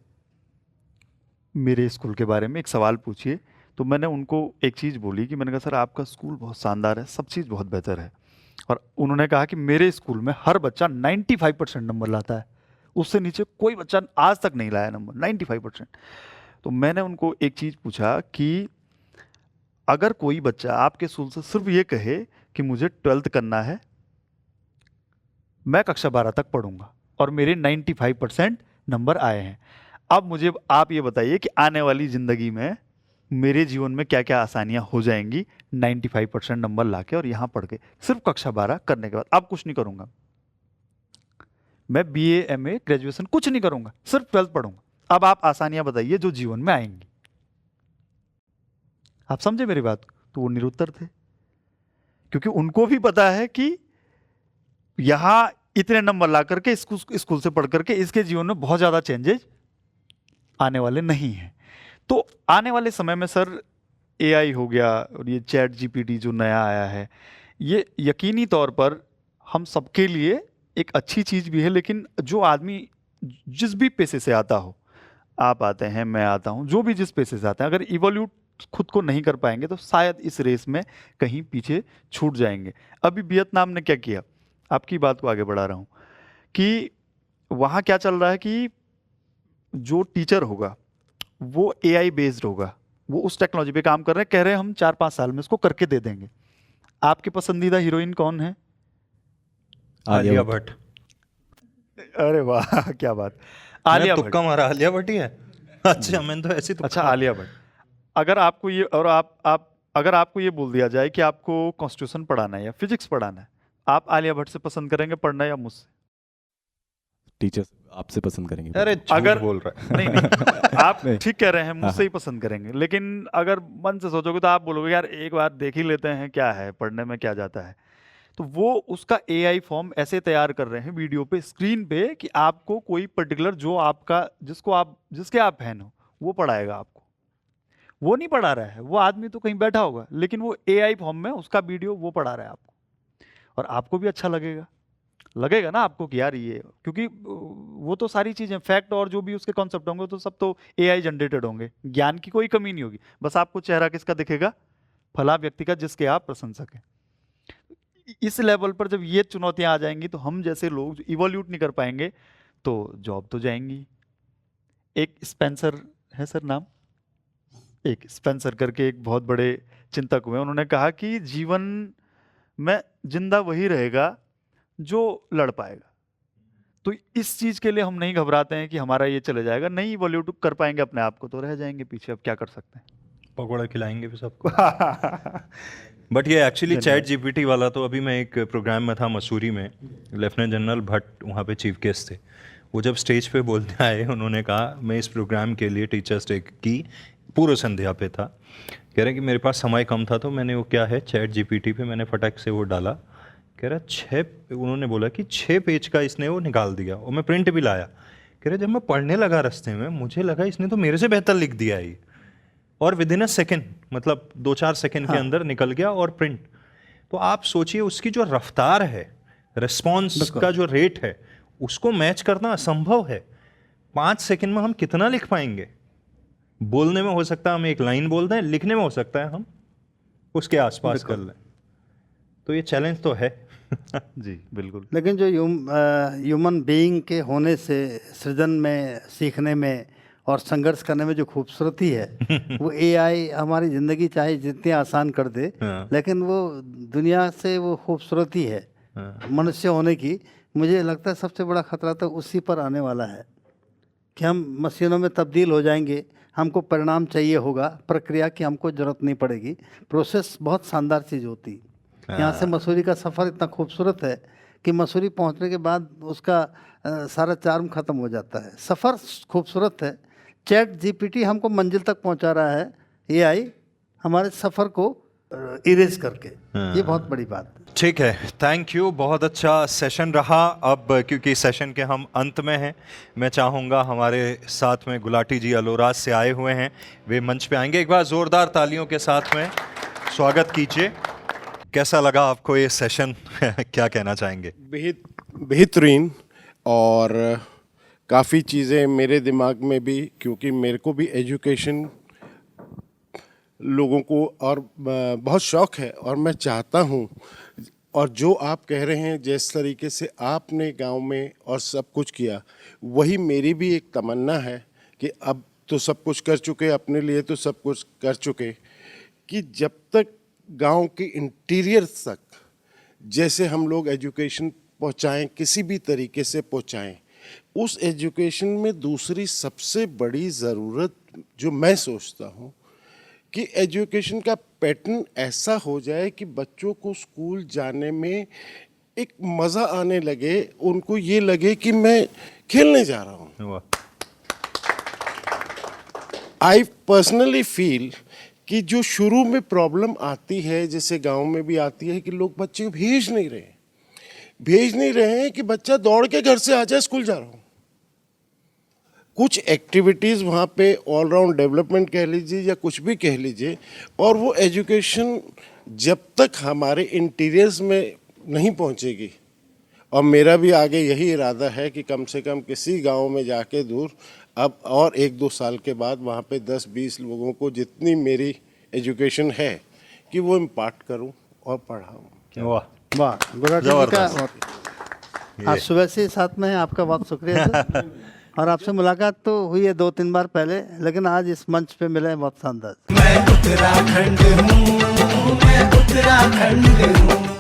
मेरे स्कूल के बारे में एक सवाल पूछिए। तो मैंने उनको एक चीज़ बोली कि मैंने कहा सर आपका स्कूल बहुत शानदार है, सब चीज़ बहुत बेहतर है। और उन्होंने कहा कि मेरे स्कूल में हर बच्चा 95% नंबर लाता है, उससे नीचे कोई बच्चा आज तक नहीं लाया नंबर, 95%। तो मैंने उनको एक चीज़ पूछा कि अगर कोई बच्चा आपके स्कूल से सिर्फ ये कहे कि मुझे 12th करना है, मैं कक्षा 12 तक पढ़ूंगा और मेरे 95% नंबर आए हैं। अब मुझे आप ये बताइए कि आने वाली ज़िंदगी में मेरे जीवन में क्या क्या आसानियां हो जाएंगी 95% नंबर लाके और यहाँ पढ़ के, सिर्फ कक्षा 12 करने के बाद। अब कुछ नहीं करूँगा मैं, BA MA ग्रेजुएशन कुछ नहीं करूँगा, सिर्फ 12th पढ़ूंगा। अब आप आसानियां बताइए जो जीवन में आएंगी। आप समझे मेरी बात? तो वो निरुत्तर थे, क्योंकि उनको भी पता है कि यहाँ इतने नंबर ला करके स्कूल से पढ़ करके इसके जीवन में बहुत ज़्यादा चेंजेस आने वाले नहीं हैं। तो आने वाले समय में सर AI हो गया और ये ChatGPT जो नया आया है, ये यकीनी तौर पर हम सबके लिए एक अच्छी चीज़ भी है, लेकिन जो आदमी जिस भी पेशे से आता हो, आप आते हैं, मैं आता हूँ, जो भी जिस पेशे से आते हैं, अगर इवोल्यूट खुद को नहीं कर पाएंगे तो शायद इस रेस में कहीं पीछे छूट जाएंगे। अभी वियतनाम ने क्या किया, आपकी बात को आगे बढ़ा रहा हूँ, कि वहाँ क्या चल रहा है कि जो टीचर होगा वो AI बेस्ड होगा, वो उस टेक्नोलॉजी पे काम कर रहे हैं, कह रहे हैं हम 4-5 साल में इसको करके दे देंगे। आपकी पसंदीदा हीरोइन कौन है? आलिया भट्ट। अरे वाह क्या बात, आलिया आलिया भट्ट। तुक्का मारा, आलिया भट्ट ही है। अच्छा, मैंने तो ऐसी अच्छा आलिया भट्ट। अगर आपको ये और आप अगर आपको ये बोल दिया जाए कि आपको कॉन्स्टिट्यूशन पढ़ाना है या फिजिक्स पढ़ाना है, आप आलिया भट्ट से पसंद करेंगे पढ़ना या मुझसे? टीचर्स आपसे पसंद करेंगे। अरे अगर बोल रहा है। नहीं आप नहीं। ठीक कह रहे हैं, मुझसे ही पसंद करेंगे, लेकिन अगर मन से सोचोगे तो आप बोलोगे यार एक बार देख ही लेते हैं क्या है, पढ़ने में क्या जाता है। तो वो उसका AI फॉर्म ऐसे तैयार कर रहे हैं वीडियो पे, स्क्रीन पे, कि आपको कोई पर्टिकुलर जो आपका जिसके आप फैन हो वो पढ़ाएगा आपको। वो नहीं पढ़ा रहा है, वो आदमी तो कहीं बैठा होगा, लेकिन वो AI फॉर्म में उसका वीडियो वो पढ़ा रहा है आपको, और आपको भी अच्छा लगेगा ना आपको कि यार ये, क्योंकि वो तो सारी चीजें फैक्ट और जो भी उसके कॉन्सेप्ट होंगे तो सब तो AI जनरेटेड होंगे, ज्ञान की कोई कमी नहीं होगी, बस आपको चेहरा किसका दिखेगा, फला व्यक्ति का जिसके आप प्रशंसक हैं। इस लेवल पर जब ये चुनौतियां आ जाएंगी तो हम जैसे लोग इवोल्यूट नहीं कर पाएंगे तो जॉब तो जाएंगी। एक स्पेंसर है सर नाम, एक स्पेंसर करके एक बहुत बड़े चिंतक हुए, उन्होंने कहा कि जीवन में जिंदा वही रहेगा जो लड़ पाएगा। तो इस चीज के लिए हम नहीं घबराते हैं कि हमारा ये चले जाएगा, नहीं इवोल्यूट कर पाएंगे अपने आप को तो रह जाएंगे पीछे, अब क्या कर सकते हैं। पकौड़ा खिलाएंगे भी सबको। बट ये एक्चुअली ChatGPT वाला, तो अभी मैं एक प्रोग्राम में था मसूरी में, लेफ्टिनेंट जनरल भट्ट वहाँ पे चीफ गेस्ट थे। वो जब स्टेज पे बोलने आए, उन्होंने कहा मैं इस प्रोग्राम के लिए टीचर्स डे की पूर्व संध्या पे था, कह रहे कि मेरे पास समय कम था तो मैंने वो क्या है ChatGPT पे मैंने फटक से वो डाला, कह रहा उन्होंने बोला कि 6 पेज का इसने वो निकाल दिया और मैं प्रिंट भी लाया। कह रहे जब मैं पढ़ने लगा रास्ते में मुझे लगा इसने तो मेरे से बेहतर लिख दिया है, और विद इन अ सेकेंड, मतलब 2-4 सेकेंड के अंदर निकल गया और प्रिंट। तो आप सोचिए उसकी जो रफ्तार है, रिस्पॉन्स का जो रेट है, उसको मैच करना असंभव है। 5 सेकेंड में हम कितना लिख पाएंगे? बोलने में हो सकता है हम एक लाइन बोल दें, लिखने में हो सकता है हम उसके आसपास कर लें। तो ये चैलेंज तो है। जी बिल्कुल। लेकिन जो ह्यूमन बीइंग के होने से सृजन में, सीखने में और संघर्ष करने में जो खूबसूरती है वो AI हमारी ज़िंदगी चाहे जितनी आसान कर दे, लेकिन वो दुनिया से वो खूबसूरती है मनुष्य होने की। मुझे लगता है सबसे बड़ा खतरा तो उसी पर आने वाला है कि हम मशीनों में तब्दील हो जाएंगे, हमको परिणाम चाहिए होगा, प्रक्रिया की हमको ज़रूरत नहीं पड़ेगी। प्रोसेस बहुत शानदार चीज़ होती। यहाँ से मसूरी का सफ़र इतना खूबसूरत है कि मसूरी पहुँचने के बाद उसका सारा चार्म ख़त्म हो जाता है। सफ़र खूबसूरत है। ChatGPT हमको मंजिल तक पहुँचा रहा है, AI हमारे सफ़र को इरेज करके, ये बहुत बड़ी बात है। ठीक है, थैंक यू, बहुत अच्छा सेशन रहा। अब क्योंकि सेशन के हम अंत में हैं, मैं चाहूँगा हमारे साथ में गुलाटी जी अलोराज से आए हुए हैं, वे मंच पे आएंगे। एक बार ज़ोरदार तालियों के साथ में स्वागत कीजिए। कैसा लगा आपको ये सेशन? क्या कहना चाहेंगे? बेहतरीन, और काफ़ी चीज़ें मेरे दिमाग में भी, क्योंकि मेरे को भी एजुकेशन लोगों को और बहुत शौक़ है, और मैं चाहता हूँ, और जो आप कह रहे हैं जिस तरीके से आपने गांव में और सब कुछ किया, वही मेरी भी एक तमन्ना है कि अब तो सब कुछ कर चुके, अपने लिए तो सब कुछ कर चुके, कि जब तक गांव के इंटीरियर तक जैसे हम लोग एजुकेशन पहुंचाएं, किसी भी तरीके से पहुंचाएं, उस एजुकेशन में दूसरी सबसे बड़ी ज़रूरत जो मैं सोचता हूँ कि एजुकेशन का पैटर्न ऐसा हो जाए कि बच्चों को स्कूल जाने में एक मज़ा आने लगे, उनको ये लगे कि मैं खेलने जा रहा हूँ। वाह। आई पर्सनली फील कि जो शुरू में प्रॉब्लम आती है, जैसे गांव में भी आती है, कि लोग बच्चे को भेज नहीं रहे हैं कि बच्चा दौड़ के घर से आ जाए स्कूल जा रहा हूँ। कुछ एक्टिविटीज़ वहाँ पे ऑल राउंड डेवलपमेंट कह लीजिए या कुछ भी कह लीजिए, और वो एजुकेशन जब तक हमारे इंटीरियर्स में नहीं पहुँचेगी, और मेरा भी आगे यही इरादा है कि कम से कम किसी गांव में जाके दूर अब और 1-2 साल के बाद वहाँ पे 10-20 लोगों को जितनी मेरी एजुकेशन है कि वो इम्पार्ट करूँ और पढ़ाऊँ। वाह। वाह, गुराटी जी का आज सुबह से साथ में है, आपका बहुत शुक्रिया सर। और आपसे मुलाकात तो हुई है 2-3 बार पहले, लेकिन आज इस मंच पे मिले हैं, बहुत शानदार। मैं उत्तराखंड हूँ, मैं उत्तराखंड हूँ।